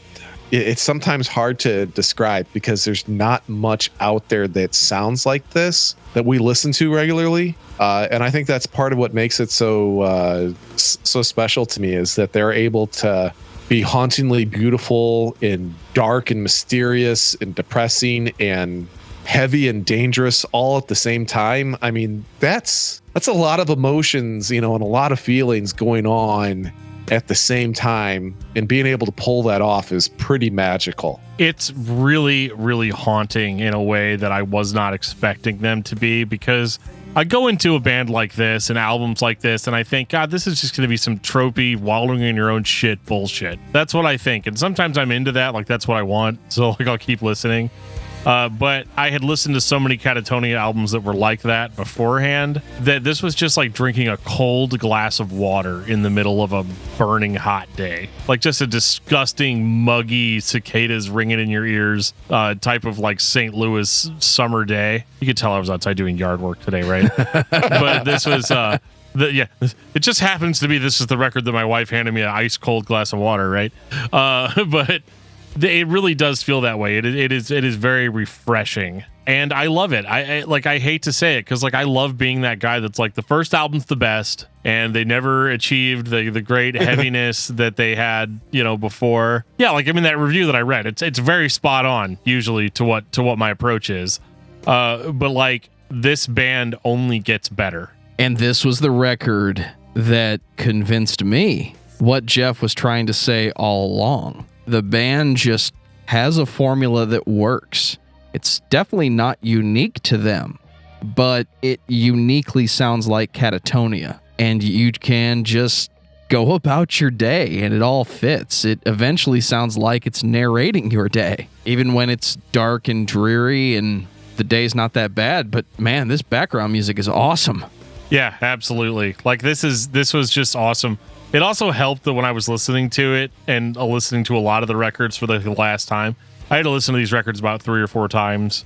it's sometimes hard to describe because there's not much out there that sounds like this that we listen to regularly. And I think that's part of what makes it so special to me is that they're able to be hauntingly beautiful and dark and mysterious and depressing and heavy and dangerous all at the same time. I mean, that's a lot of emotions, you know, and a lot of feelings going on at the same time, and being able to pull that off is pretty magical. It's really, really haunting in a way that I was not expecting them to be, because I go into a band like this and albums like this and I think, God, this is just going to be some tropey, wallowing in your own shit bullshit. That's what I think. And sometimes I'm into that. Like, that's what I want. So like, I'll keep listening. But I had listened to so many Katatonia albums that were like that beforehand that this was just like drinking a cold glass of water in the middle of a burning hot day. Like just a disgusting, muggy, cicadas ringing in your ears type of like St. Louis summer day. You could tell I was outside doing yard work today, right? But this was... it just happens to be this is the record that my wife handed me, an ice cold glass of water, right? But it really does feel that way. It is very refreshing, and I love it. I hate to say it because like I love being that guy that's like the first album's the best, and they never achieved the great heaviness that they had, you know, before. Yeah, like I mean that review that I read, it's very spot on usually to what my approach is. But like this band only gets better. And this was the record that convinced me what Geoff was trying to say all along. The band just has a formula that works. It's definitely not unique to them, but it uniquely sounds like Katatonia. And you can just go about your day and it all fits. It eventually sounds like it's narrating your day, even when it's dark and dreary and the day's not that bad. But man, this background music is awesome. Yeah, absolutely. Like this was just awesome. It also helped that when I was listening to it and listening to a lot of the records for the last time, I had to listen to these records about 3 or 4 times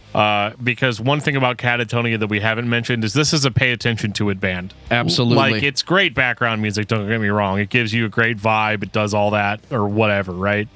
because one thing about Katatonia that we haven't mentioned is this is a pay attention to it band. Absolutely. Like it's great background music, don't get me wrong. It gives you a great vibe. It does all that or whatever, right?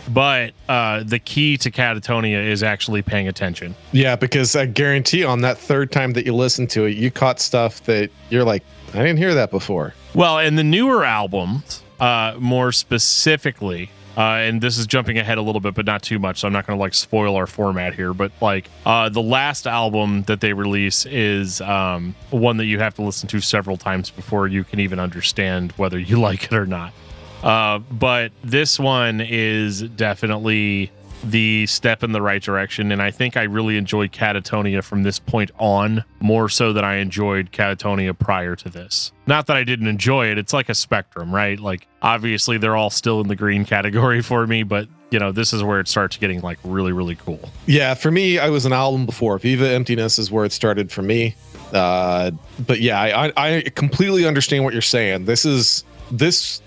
But the key to Katatonia is actually paying attention. Yeah, because I guarantee on that third time that you listened to it, you caught stuff that you're like, I didn't hear that before. Well, in the newer albums, more specifically, and this is jumping ahead a little bit, but not too much, so I'm not going to like spoil our format here, but like the last album that they release is one that you have to listen to several times before you can even understand whether you like it or not. But this one is definitely the step in the right direction, and I think I really enjoyed Katatonia from this point on, more so than I enjoyed Katatonia prior to this. Not that I didn't enjoy it, it's like a spectrum, right? Like, obviously they're all still in the green category for me, but you know, this is where it starts getting like really, really cool. Yeah, for me, I was an album before. Viva Emptiness is where it started for me. But yeah, I completely understand what you're saying.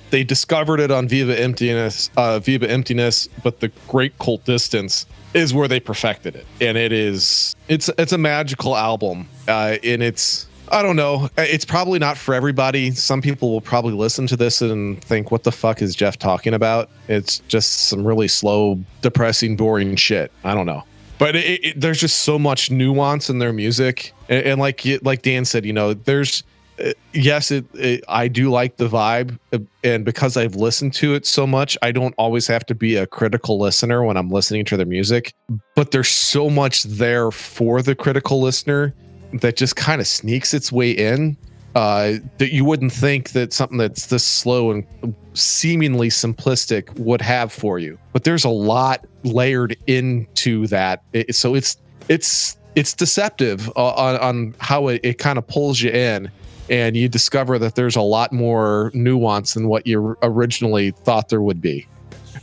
They discovered it on Viva Emptiness, but the Great Cold Distance is where they perfected it. And it's a magical album. And I don't know, it's probably not for everybody. Some people will probably listen to this and think, what the fuck is Geoff talking about? It's just some really slow, depressing, boring shit. I don't know. But there's just so much nuance in their music. And like Dan said, you know, there's, yes, I do like the vibe, and because I've listened to it so much, I don't always have to be a critical listener when I'm listening to their music, but there's so much there for the critical listener that just kind of sneaks its way in, that you wouldn't think that something that's this slow and seemingly simplistic would have for you. But there's a lot layered into that, so it's deceptive on how it kind of pulls you in. And you discover that there's a lot more nuance than what you originally thought there would be.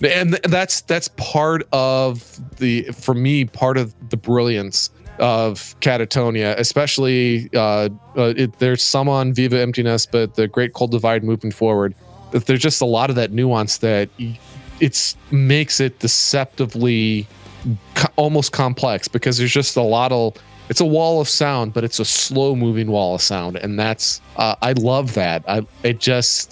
And that's part of for me, part of the brilliance of Katatonia, especially there's some on Viva Emptiness, but the Great Cold Divide moving forward, there's just a lot of that nuance that makes it deceptively almost complex, because there's just it's a wall of sound, but it's a slow moving wall of sound. And that's, I love that. It just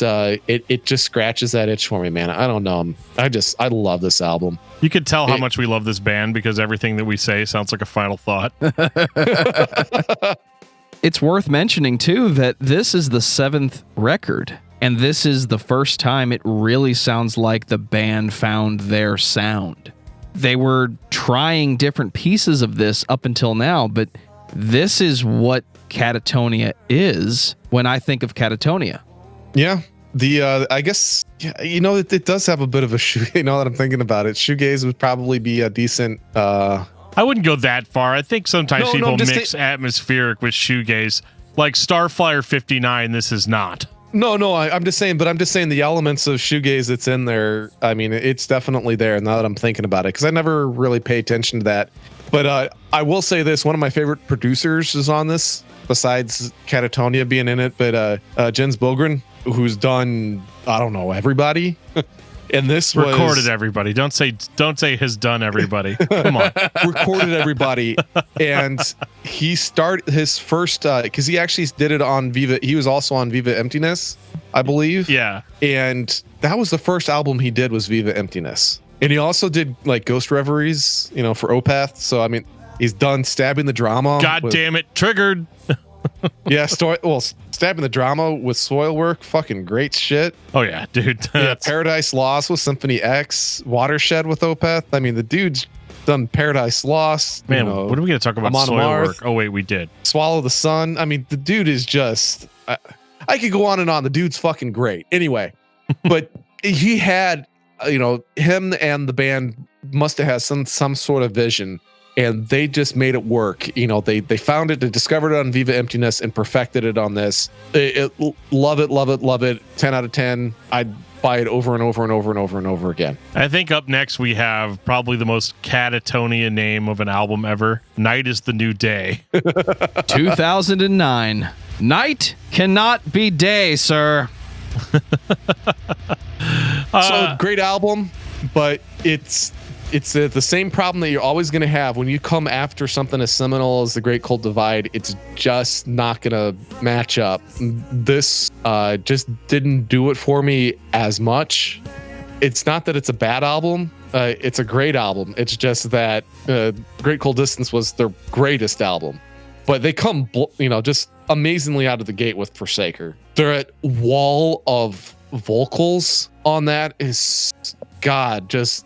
scratches that itch for me, man. I don't know. I love this album. You can tell how much we love this band because everything that we say sounds like a final thought. It's worth mentioning too, that this is the 7th record, and this is the first time it really sounds like the band found their sound. They were trying different pieces of this up until now, but this is what Katatonia is when I think of Katatonia. Yeah. I guess, you know, it does have a bit of a you know, that I'm thinking about it. Shoegaze would probably be a decent, I wouldn't go that far. I think sometimes people mix atmospheric with shoegaze. Like Starflyer 59, this is not. No, I'm just saying the elements of shoegaze that's in there, I mean, it's definitely there now that I'm thinking about it, because I never really pay attention to that. But I will say this, one of my favorite producers is on this, besides Katatonia being in it, but Jens Bogren, who's done, I don't know, everybody. And this recorded everybody. Don't say has done everybody. Come on. Recorded everybody. And he started his first, because he actually did it on Viva. He was also on Viva Emptiness, I believe. Yeah. And that was the first album he did, was Viva Emptiness. And he also did like Ghost Reveries, you know, for Opeth. So I mean, he's done Stabbing the Drama. God damn it, triggered. Yeah, Stabbing the Drama with Soilwork, fucking great shit. Oh yeah, dude. Yeah, Paradise Lost with Symphony X, Watershed with Opeth. I mean, the dude's done Paradise Lost. Man, what are we going to talk about? Soilwork. Oh wait, we did Swallow the Sun. I mean, the dude is just. I could go on and on. The dude's fucking great. Anyway, but he had, you know, him and the band must have had some sort of vision. And they just made it work. You know, they found it, they discovered it on Viva Emptiness and perfected it on this. Love it. 10 out of 10. I'd buy it over and over and over and over and over again. I think up next we have probably the most Katatonia name of an album ever. Night is the New Day. 2009. Night cannot be day, sir. So great album, but it's the same problem that you're always going to have when you come after something as seminal as The Great Cold Divide. It's just not going to match up. This just didn't do it for me as much. It's not that it's a bad album. It's a great album. It's just that Great Cold Distance was their greatest album. But they come, you know, just amazingly out of the gate with Forsaker. Their wall of vocals on that is, God, just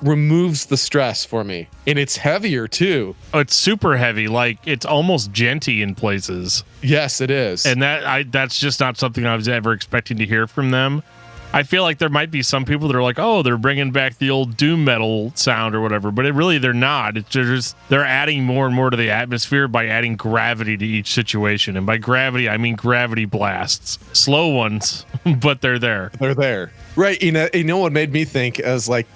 removes the stress for me. And it's heavier too. Oh, it's super heavy. Like it's almost djenty in places. Yes, it is. And that's just not something I was ever expecting to hear from them. I feel like there might be some people that are like, oh, they're bringing back the old doom metal sound or whatever, but they're not. They're adding more and more to the atmosphere by adding gravity to each situation. And by gravity, I mean gravity blasts. Slow ones, but they're there. They're there. Right. You know what made me think as like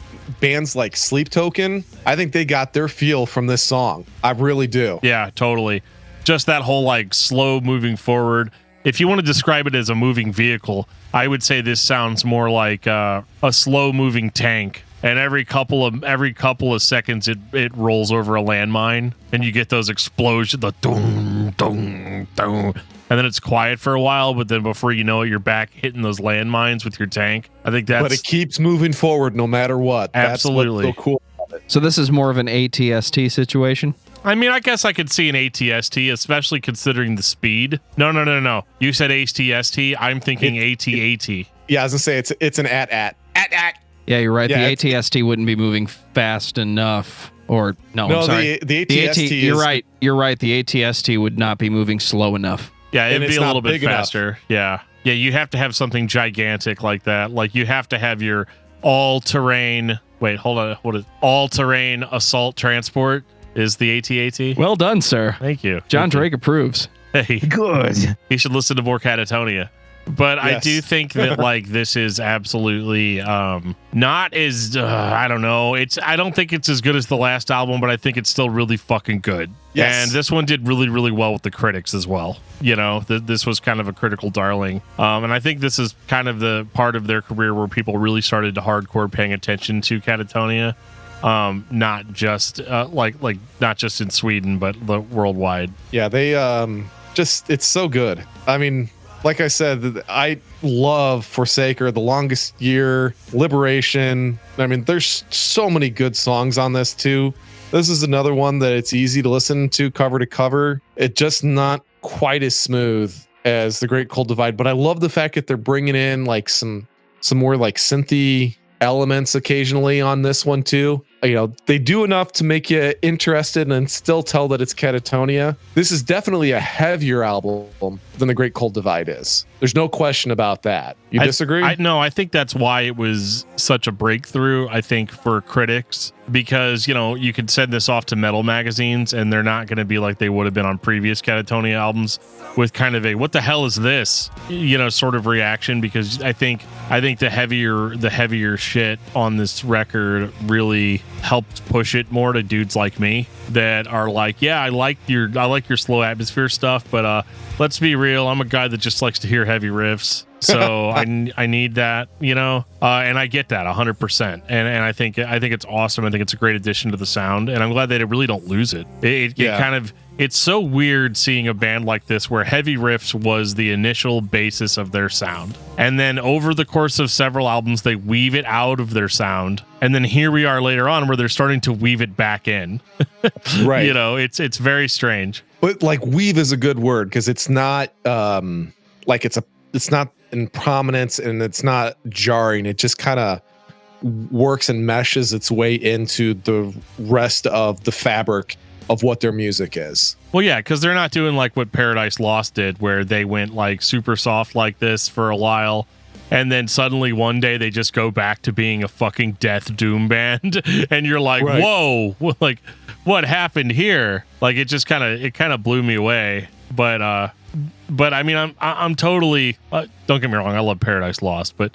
bands like Sleep Token, I think they got their feel from this song. I really do. Yeah, totally. Just that whole like slow moving forward. If you want to describe it as a moving vehicle, I would say this sounds more like a slow moving tank. And every couple of seconds, it rolls over a landmine, and you get those explosions, the dong dong dong, and then it's quiet for a while. But then before you know it, you're back hitting those landmines with your tank. I think that's. But it keeps moving forward no matter what. Absolutely. That's what's so cool about it. So this is more of an ATST situation. I mean, I guess I could see an ATST, especially considering the speed. No. You said ATST. I'm thinking ATAT. Yeah, I was gonna say it's an at. Yeah, you're right. Yeah, the ATST wouldn't be moving fast enough. Or I'm sorry. The ATST. You're right. You're right. The ATST would not be moving slow enough. Yeah, it'd be a little bit faster. Enough. Yeah. You have to have something gigantic like that. Like you have to have your all-terrain. Wait, hold on. What is all-terrain assault transport? Is the ATAT? Well done, sir. Thank you. John Drake approves. Hey, good. You should listen to more Katatonia. But yes. I do think that like this is absolutely not as I don't know. I don't think it's as good as the last album, but I think it's still really fucking good. Yes. And this one did really, really well with the critics as well. You know, this was kind of a critical darling. And I think this is kind of the part of their career where people really started to hardcore paying attention to Katatonia. Not just not just in Sweden, but worldwide. Yeah, they it's so good. I mean, like I said, I love Forsaker, The Longest Year, Liberation. I mean, there's so many good songs on this too. This is another one that it's easy to listen to cover to cover. It's just not quite as smooth as The Great Cold Divide, but I love the fact that they're bringing in like some more like synthy elements occasionally on this one too. You know, they do enough to make you interested and still tell that it's Katatonia. This is definitely a heavier album than The Great Cold Divide is. There's no question about that. You disagree? No, I think that's why it was such a breakthrough, I think, for critics, because, you know, you could send this off to metal magazines and they're not going to be like they would have been on previous Katatonia albums with kind of a, what the hell is this, you know, sort of reaction, because I think the heavier shit on this record really helped push it more to dudes like me that are like, yeah, I like your slow atmosphere stuff, but let's be real, I'm a guy that just likes to hear heavy riffs, so I need that, you know, and I get that 100%, and I think it's awesome. I think it's a great addition to the sound, and I'm glad that it really don't lose it. It's so weird seeing a band like this where heavy riffs was the initial basis of their sound. And then over the course of several albums, they weave it out of their sound. And then here we are later on where they're starting to weave it back in. Right. You know, it's very strange. But like weave is a good word because it's not like it's not in prominence and it's not jarring. It just kind of works and meshes its way into the rest of the fabric of what their music is. Well, yeah, because they're not doing like what Paradise Lost did, where they went like super soft like this for a while, and then suddenly one day they just go back to being a fucking death doom band, and you're like, right. Whoa, like what happened here? Like it kind of blew me away. But I mean, I'm totally don't get me wrong, I love Paradise Lost, but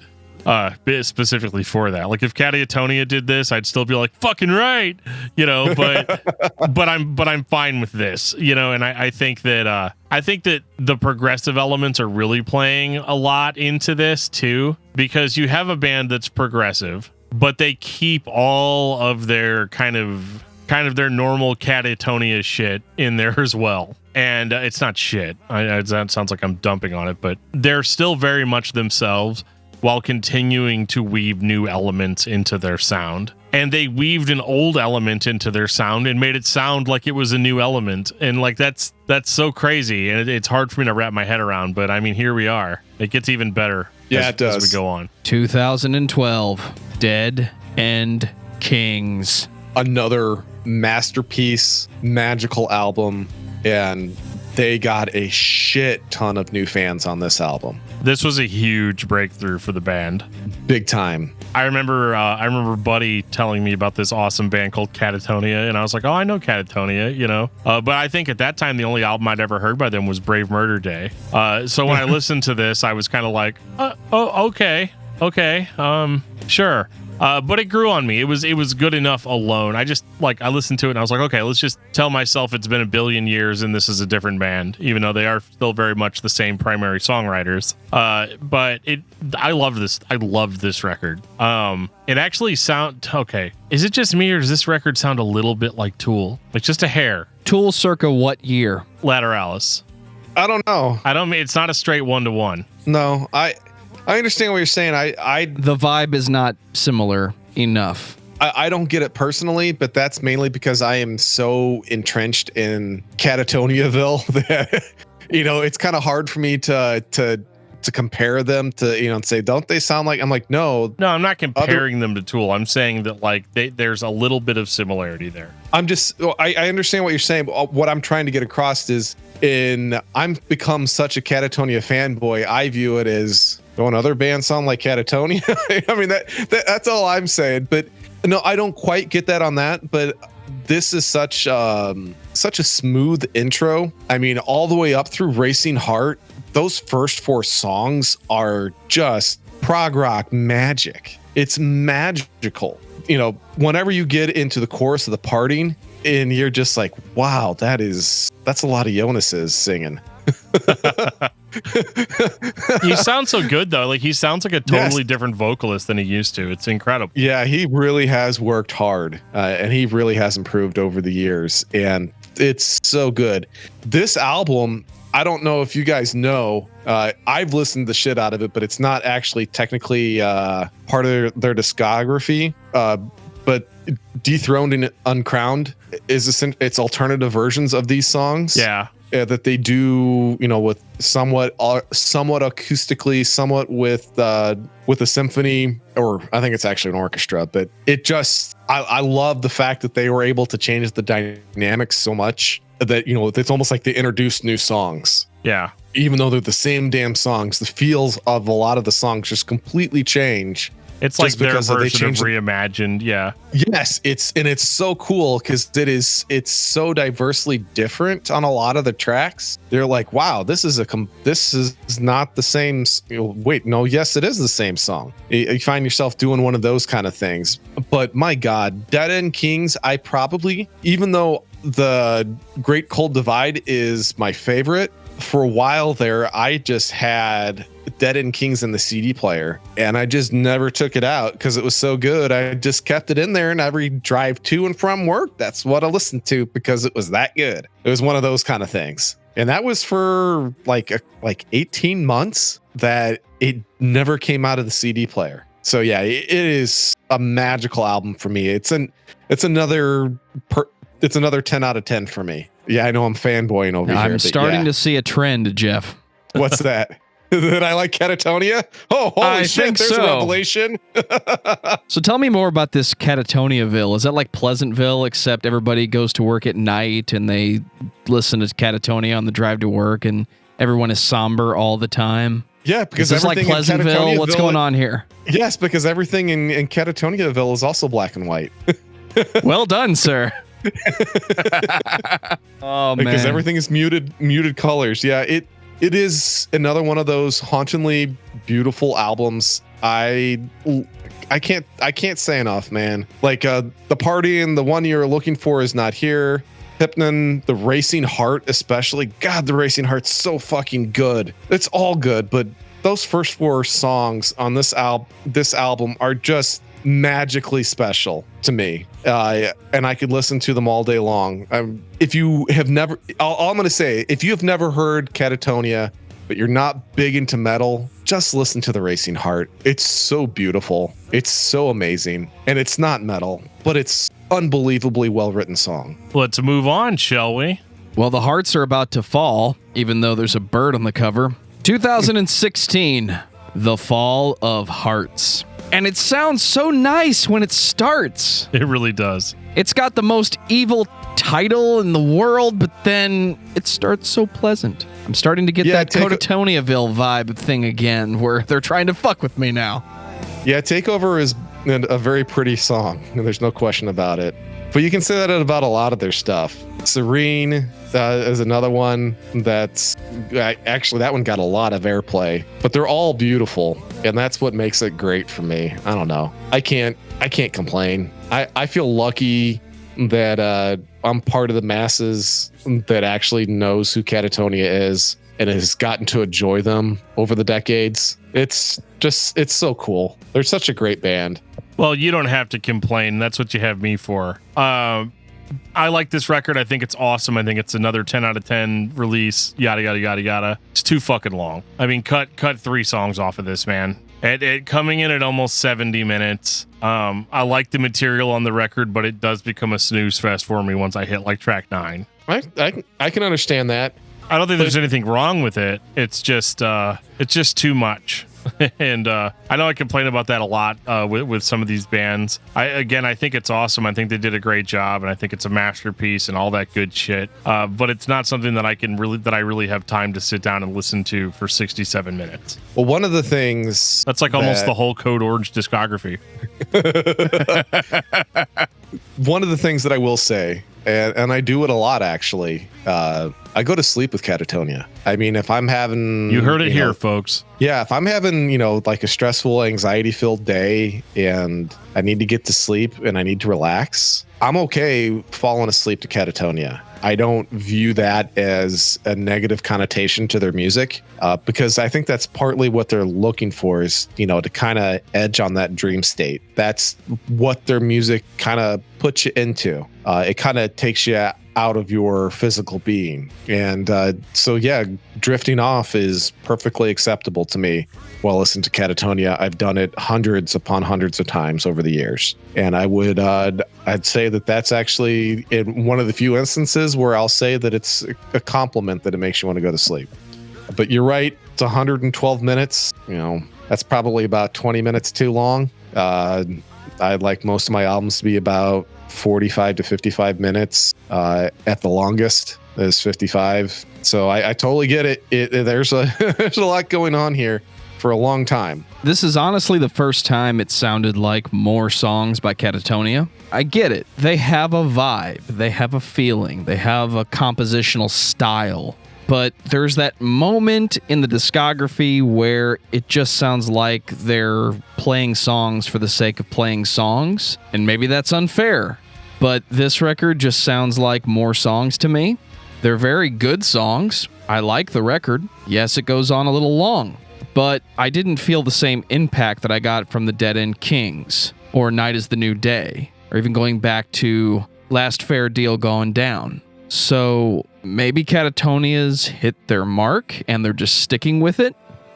specifically for that, like if Katatonia did this, I'd still be like fucking right, you know, but I'm fine with this, you know. And I think that the progressive elements are really playing a lot into this too, because you have a band that's progressive, but they keep all of their kind of their normal Katatonia shit in there as well. And it's not shit. That sounds like I'm dumping on it, but they're still very much themselves, while continuing to weave new elements into their sound. And they weaved an old element into their sound and made it sound like it was a new element. And like that's so crazy. And it's hard for me to wrap my head around, but I mean, here we are. It gets even better it does. As we go on. 2012, Dead End Kings. Another masterpiece, magical album, and they got a shit ton of new fans on this album. This was a huge breakthrough for the band. Big time. I remember Buddy telling me about this awesome band called Katatonia, and I was like, oh, I know Katatonia, you know. But I think at that time, the only album I'd ever heard by them was Brave Murder Day. So when I listened to this, I was kind of like, okay, sure. But it grew on me. It was good enough alone. I listened to it and I was like, okay, let's just tell myself it's been a billion years and this is a different band, even though they are still very much the same primary songwriters. But I love this. I loved this record. It actually okay. Is it just me or does this record sound a little bit like Tool? Like just a hair. Tool circa what year? Lateralis. I don't know. It's not a straight 1-to-1. No, I understand what you're saying. The vibe is not similar enough. I don't get it personally, but that's mainly because I am so entrenched in Katatoniaville that it's kind of hard for me to compare them to and say, don't they sound like? I'm like, no. I'm not comparing them to Tool. I'm saying that like there's a little bit of similarity there. I understand what you're saying, but what I'm trying to get across is I'm become such a Katatonia fanboy. I view it as, don't other bands sound like Katatonia? I mean, that's all I'm saying. But no, I don't quite get that on that. But this is such a smooth intro. I mean, all the way up through Racing Heart. Those first 4 songs are just prog rock magic. It's magical. Whenever you get into the chorus of the parting, and you're just like, wow, that's a lot of Jonas's singing. He sounds so good though. Like he sounds like a totally different vocalist than he used to. It's incredible. Yeah, he really has worked hard, and he really has improved over the years, and it's so good. This album, I don't know if you guys know, I've listened the shit out of it, but it's not actually technically part of their discography. But Dethroned and Uncrowned it's alternative versions of these songs. Yeah. That they do, with somewhat acoustically, somewhat with a symphony, or I think it's actually an orchestra. But it just, I love the fact that they were able to change the dynamics so much that it's almost like they introduced new songs. Yeah. Even though they're the same damn songs, the feels of a lot of the songs just completely change. It's like their version of reimagined. Yeah. Yes, it's so cool because it's so diversely different on a lot of the tracks. They're like, wow, this is not the same. Wait, no, yes, it is the same song. You find yourself doing one of those kind of things. But my God, Dead End Kings, I probably, even though the Great Cold Divide is my favorite, for a while there, I just had Dead End Kings in the CD player, and I just never took it out because it was so good. I just kept it in there, and every drive to and from work, that's what I listened to because it was that good. It was one of those kind of things. And that was for like 18 months that it never came out of the CD player. So yeah, it is a magical album for me. It's another 10 out of 10 for me. Yeah, I know I'm fanboying over here. I'm starting to see a trend, Geoff. What's that? That I like Katatonia? Oh, holy shit, there's a revelation. So tell me more about this Katatoniaville. Is that like Pleasantville, except everybody goes to work at night and they listen to Katatonia on the drive to work and everyone is somber all the time? Yeah, because it's like Pleasantville. What's going on here? Yes, because everything in Katatoniaville is also black and white. Well done, sir. Oh man, because everything is muted colors. Yeah, it is another one of those hauntingly beautiful albums. I can't say enough, man. Like the party and the one you're looking for is not here. Hypnon, the Racing Heart especially. God, the Racing Heart's so fucking good. It's all good, but those first 4 songs on this album are just magically special to me, and I could listen to them all day long. If you have never, all I'm going to say, if you have never heard Katatonia, but you're not big into metal, just listen to the Racing Heart. It's so beautiful. It's so amazing, and it's not metal, but it's unbelievably well-written song. Let's move on, shall we? Well, the hearts are about to fall, even though there's a bird on the cover. 2016, The Fall of Hearts. And it sounds so nice when it starts. It really does. It's got the most evil title in the world, but then it starts so pleasant. I'm starting to get that Katatonia-ville vibe thing again, where they're trying to fuck with me now. Yeah, Takeover is a very pretty song, and there's no question about it. But you can say that about a lot of their stuff. Serene is another one that's actually, that one got a lot of airplay, but they're all beautiful, and that's what makes it great for me. I don't know. I can't complain. I feel lucky that I'm part of the masses that actually knows who Katatonia is and has gotten to enjoy them over the decades. It's so cool. They're such a great band. Well, you don't have to complain. That's what you have me for. I like this record. I think it's awesome. I think it's another 10 out of 10 release. Yada, yada, yada, yada. It's too fucking long. I mean, cut 3 songs off of this, man. It coming in at almost 70 minutes. I like the material on the record, but it does become a snooze fest for me once I hit like track 9. I can understand that. I don't think there's anything wrong with it. It's just too much. And I know I complain about that a lot with some of these bands. I think it's awesome. I think they did a great job, and I think it's a masterpiece and all that good shit. But it's not something that I really have time to sit down and listen to for 67 minutes. Well, one of the things that's like almost the whole Code Orange discography. One of the things that I will say, and I do it a lot actually, I go to sleep with Katatonia. I mean, if I'm having... You heard it here, folks. Yeah, if I'm having, like a stressful, anxiety-filled day and I need to get to sleep and I need to relax, I'm okay falling asleep to Katatonia. I don't view that as a negative connotation to their music because I think that's partly what they're looking for is, to kind of edge on that dream state. That's what their music kind of puts you into. It kind of takes you out of your physical being. And so, yeah, drifting off is perfectly acceptable to me while listening to Katatonia. I've done it hundreds upon hundreds of times over the years. And I would, I'd say that that's actually in one of the few instances where I'll say that it's a compliment that it makes you want to go to sleep. But you're right. It's 112 minutes. That's probably about 20 minutes too long. I'd like most of my albums to be about 45 to 55 minutes at the longest is 55. So I totally get it. There's a lot going on here for a long time. This is honestly the first time it sounded like more songs by Katatonia. I get it. They have a vibe. They have a feeling. They have a compositional style. But there's that moment in the discography where it just sounds like they're playing songs for the sake of playing songs. And maybe that's unfair. But this record just sounds like more songs to me. They're very good songs. I like the record. Yes, it goes on a little long. But I didn't feel the same impact that I got from the Dead End Kings or Night is the New Day, or even going back to Last Fair Deal Going Down. So maybe Katatonia's hit their mark and they're just sticking with it.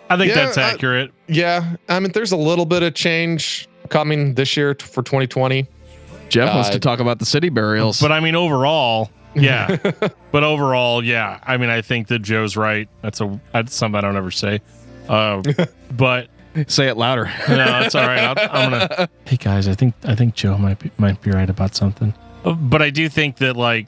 I think that's accurate. I mean, there's a little bit of change coming this year for 2020. Geoff wants to talk about the city burials. But I mean, overall, yeah. I mean, I think that Joe's right. That's something I don't ever say. But say it louder. No, it's all right. I'm gonna. Hey guys, I think Joe might be right about something. But I do think that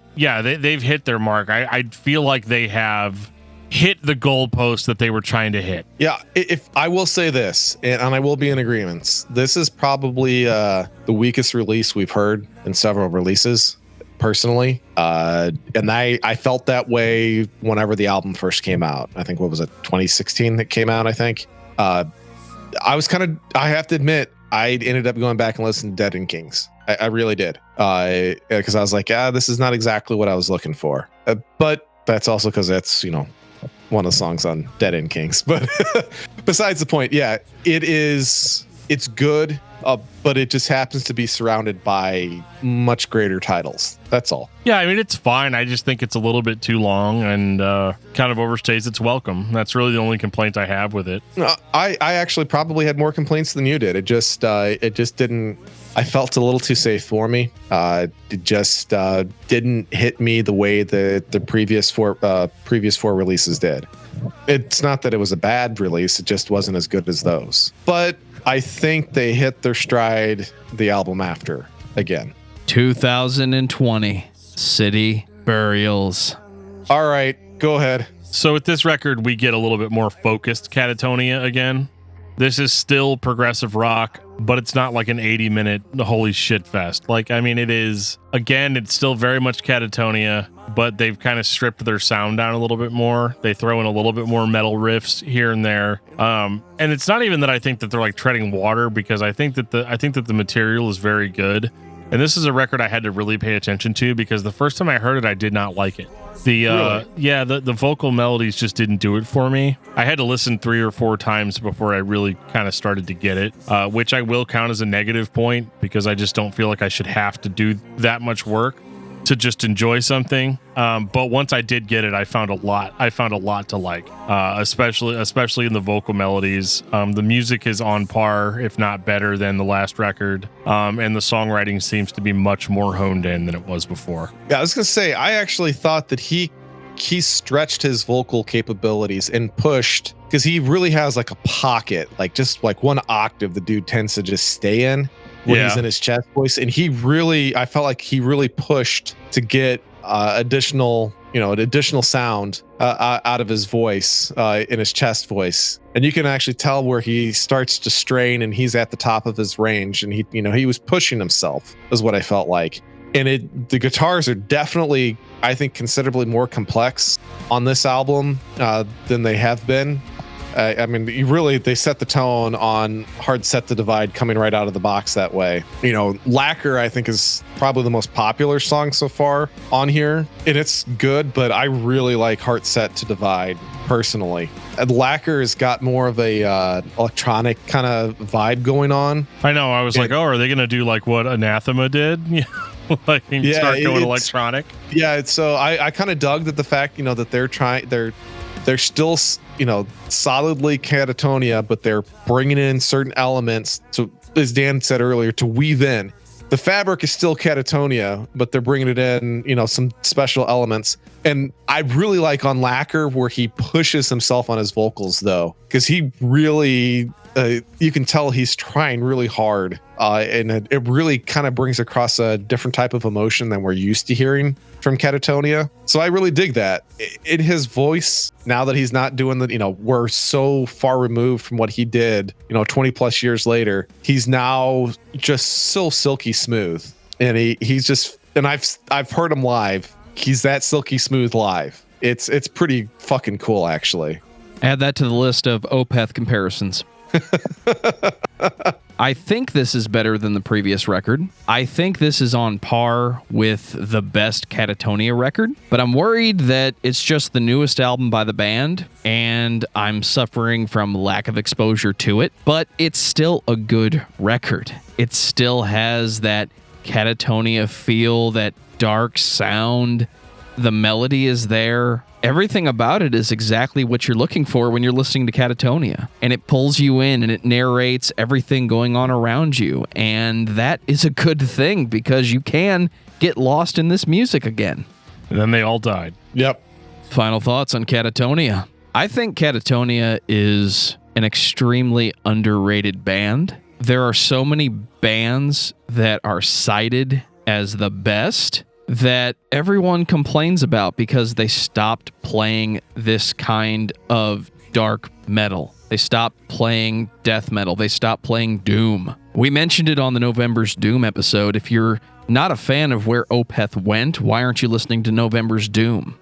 they've hit their mark. I feel like they have hit the goalpost that they were trying to hit. Yeah, if I will say this, and I will be in agreement, this is probably the weakest release we've heard in several releases, personally. And I felt that way whenever the album first came out. I think, what was it, 2016 that came out, I think. I have to admit, I ended up going back and listening to Dead End Kings. I really did. Because I was like, this is not exactly what I was looking for. But that's also because that's, one of the songs on Dead End Kings. But besides the point, it's good, but it just happens to be surrounded by much greater titles. That's all. Yeah, I mean, it's fine. I just think it's a little bit too long and kind of overstays its welcome. That's really the only complaint I have with it. I actually probably had more complaints than you did. It just didn't. I felt a little too safe for me. It just didn't hit me the way that the previous four releases did. It's not that it was a bad release. It just wasn't as good as those. But I think they hit their stride the album after again. 2020. City Burials. All right, go ahead. So with this record, we get a little bit more focused Katatonia again. This is still progressive rock, but it's not like an 80-minute holy shit fest. Like, I mean, it is, again, it's still very much Katatonia, but they've kind of stripped their sound down a little bit more. They throw in a little bit more metal riffs here and there. And it's not even that I think that they're like treading water, because I think that the material is very good. And this is a record I had to really pay attention to, because the first time I heard it, I did not like it. The vocal melodies just didn't do it for me. I had to listen 3 or 4 times before I really kind of started to get it, which I will count as a negative point, because I just don't feel like I should have to do that much work to just enjoy something. But once I did get it, I found a lot to like, especially in the vocal melodies. The music is on par, if not better, than the last record. And the songwriting seems to be much more honed in than it was before. Yeah, I was going to say, I actually thought that he stretched his vocal capabilities and pushed, because he really has like a pocket, like just like one octave the dude tends to just stay in when he's in his chest voice. And I felt like he really pushed to get additional sound out of his voice, in his chest voice. And you can actually tell where he starts to strain and he's at the top of his range, and he was pushing himself, is what I felt like. And the guitars are definitely, I think, considerably more complex on this album than they have been. I mean, they set the tone on Hard Set to Divide coming right out of the box that way. Lacquer, I think, is probably the most popular song so far on here, and it's good, but I really like Hard Set to Divide personally. And Lacquer has got more of a electronic kind of vibe going on. I know. I was like, oh, are they going to do like what Anathema did? Start going electronic. Yeah, so I kind of dug the fact, that they're still, solidly Katatonia, but they're bringing in certain elements to, as Dan said earlier, to weave in. The fabric is still Katatonia, but they're bringing it in, some special elements. And I really like on Lacquer where he pushes himself on his vocals, though, because he really, you can tell he's trying really hard. And it really kind of brings across a different type of emotion than we're used to hearing from Katatonia. So I really dig that. In his voice, now that he's not doing we're so far removed from what he did, 20 plus years later, he's now just so silky smooth. And he's just, and I've heard him live. He's that silky smooth live. It's pretty fucking cool, actually. Add that to the list of Opeth comparisons. I think this is better than the previous record. I think this is on par with the best Katatonia record, but I'm worried that it's just the newest album by the band, and I'm suffering from lack of exposure to it, but it's still a good record. It still has that Katatonia feel, that dark sound. The melody is there. Everything about it is exactly what you're looking for when you're listening to Katatonia. And it pulls you in and it narrates everything going on around you. And that is a good thing, because you can get lost in this music again. And then they all died. Yep. Final thoughts on Katatonia. I think Katatonia is an extremely underrated band. There are so many bands that are cited as the best that everyone complains about because they stopped playing this kind of dark metal. They stopped playing death metal. They stopped playing doom. We mentioned it on the November's Doom episode. If you're not a fan of where Opeth went, why aren't you listening to November's Doom?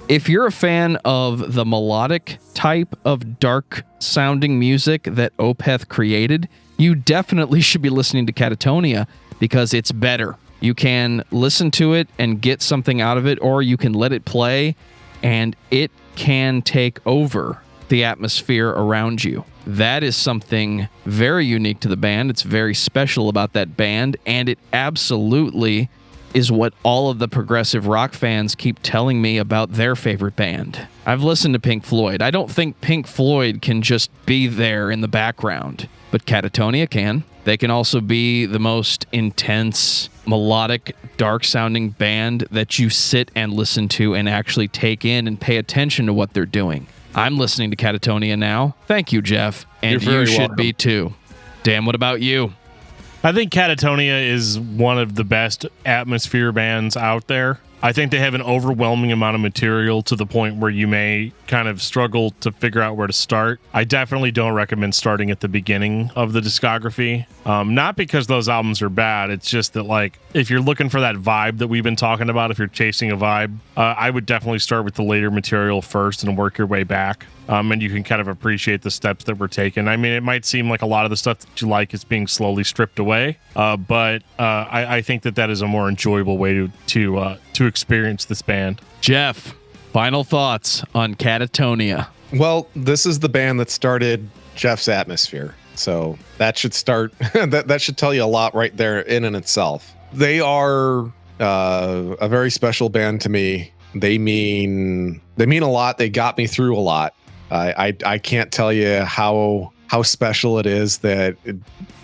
If you're a fan of the melodic type of dark sounding music that Opeth created, you definitely should be listening to Katatonia, because it's better. You can listen to it and get something out of it, or you can let it play and it can take over the atmosphere around you. That is something very unique to the band. It's very special about that band, and it absolutely is what all of the progressive rock fans keep telling me about their favorite band. I've listened to Pink Floyd. I don't think Pink Floyd can just be there in the background, but Katatonia can. They can also be the most intense, melodic, dark-sounding band that you sit and listen to and actually take in and pay attention to what they're doing. I'm listening to Katatonia now. Thank you, Geoff. And you should be too. Dan, what about you? I think Katatonia is one of the best atmosphere bands out there. I think they have an overwhelming amount of material to the point where you may kind of struggle to figure out where to start. I definitely don't recommend starting at the beginning of the discography. Not because those albums are bad. It's just that, like, if you're looking for that vibe that we've been talking about, if you're chasing a vibe, I would definitely start with the later material first and work your way back. And you can kind of appreciate the steps that were taken. I mean, it might seem like a lot of the stuff that you like is being slowly stripped away, but I think that is a more enjoyable way to experience this band. Geoff, final thoughts on Katatonia. Well, this is the band that started Geoff's atmosphere, so that should start. that should tell you a lot right there in and itself. They are a very special band to me. They mean a lot. They got me through a lot. I can't tell you how special it is that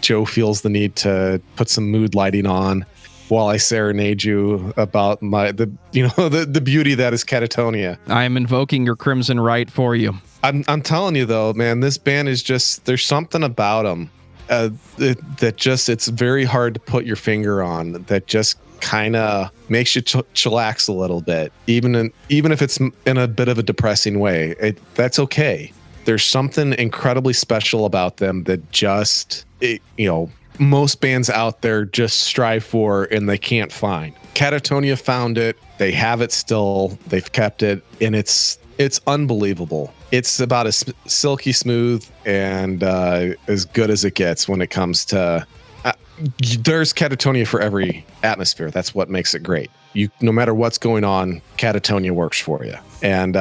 Joe feels the need to put some mood lighting on while I serenade you about the beauty that is Katatonia. I am invoking your crimson right for you. I'm telling you though, man, this band is just, there's something about them that just, it's very hard to put your finger on, that just kind of makes you chillax a little bit, even if it's in a bit of a depressing way. That's okay. There's something incredibly special about them that just, most bands out there just strive for and they can't find. Katatonia found it. They have it still. They've kept it, and it's unbelievable. It's about as silky smooth and as good as it gets when it comes to. There's Katatonia for every atmosphere. That's what makes it great. No matter what's going on, Katatonia works for you. And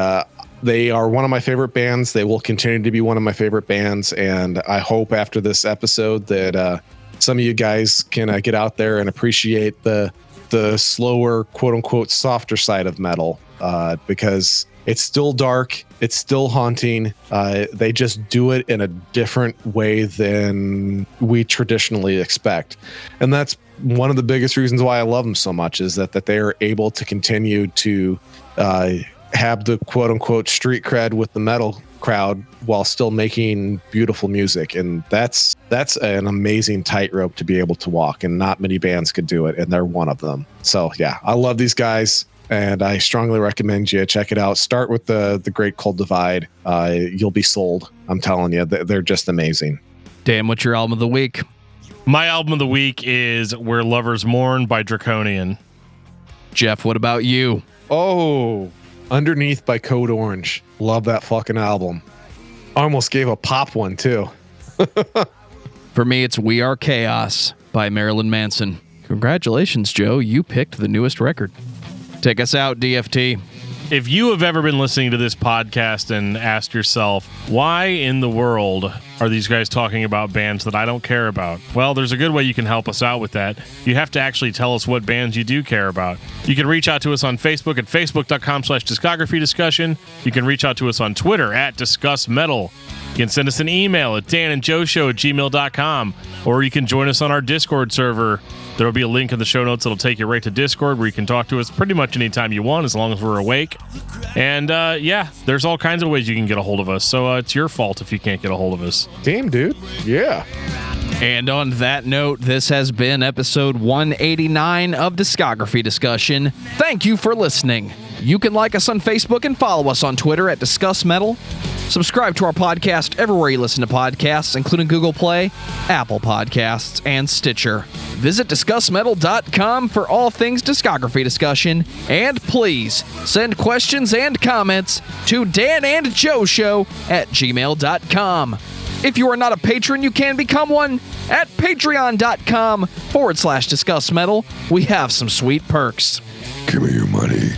they are one of my favorite bands. They will continue to be one of my favorite bands. And I hope after this episode that some of you guys can get out there and appreciate the slower, quote unquote, softer side of metal, because it's still dark. It's still haunting. They just do it in a different way than we traditionally expect. And that's one of the biggest reasons why I love them so much, is that they are able to continue to have the quote unquote street cred with the metal crowd while still making beautiful music. And that's an amazing tightrope to be able to walk, and not many bands could do it. And they're one of them. So yeah, I love these guys. And I strongly recommend you check it out. Start with the Great Cold Divide. You'll be sold. I'm telling you, they're just amazing. Dan, what's your album of the week? My album of the week is Where Lovers Mourn by Draconian. Geoff, what about you? Oh, Underneath by Code Orange. Love that fucking album. I almost gave a pop one too. For me, it's We Are Chaos by Marilyn Manson. Congratulations, Joe. You picked the newest record. Take us out, DFT. If you have ever been listening to this podcast and asked yourself, why in the world are these guys talking about bands that I don't care about? Well, there's a good way you can help us out with that. You have to actually tell us what bands you do care about. You can reach out to us on Facebook at facebook.com/discography discussion. You can reach out to us on Twitter at discussmetal. You can send us an email at danandjoeshow@gmail.com, or you can join us on our Discord server. There will be a link in the show notes that'll take you right to Discord, where you can talk to us pretty much anytime you want, as long as we're awake. And yeah, there's all kinds of ways you can get a hold of us. So it's your fault if you can't get a hold of us. Damn, dude. Yeah. And on that note, this has been episode 189 of Discography Discussion. Thank you for listening. You can like us on Facebook and follow us on Twitter at discussmetal. Subscribe to our podcast everywhere you listen to podcasts, including Google Play, Apple Podcasts, and Stitcher. Visit discussmetal.com for all things discography discussion. And please send questions and comments to danandjoeshow@gmail.com. If you are not a patron, you can become one at patreon.com/discussmetal. We have some sweet perks. Give me your money.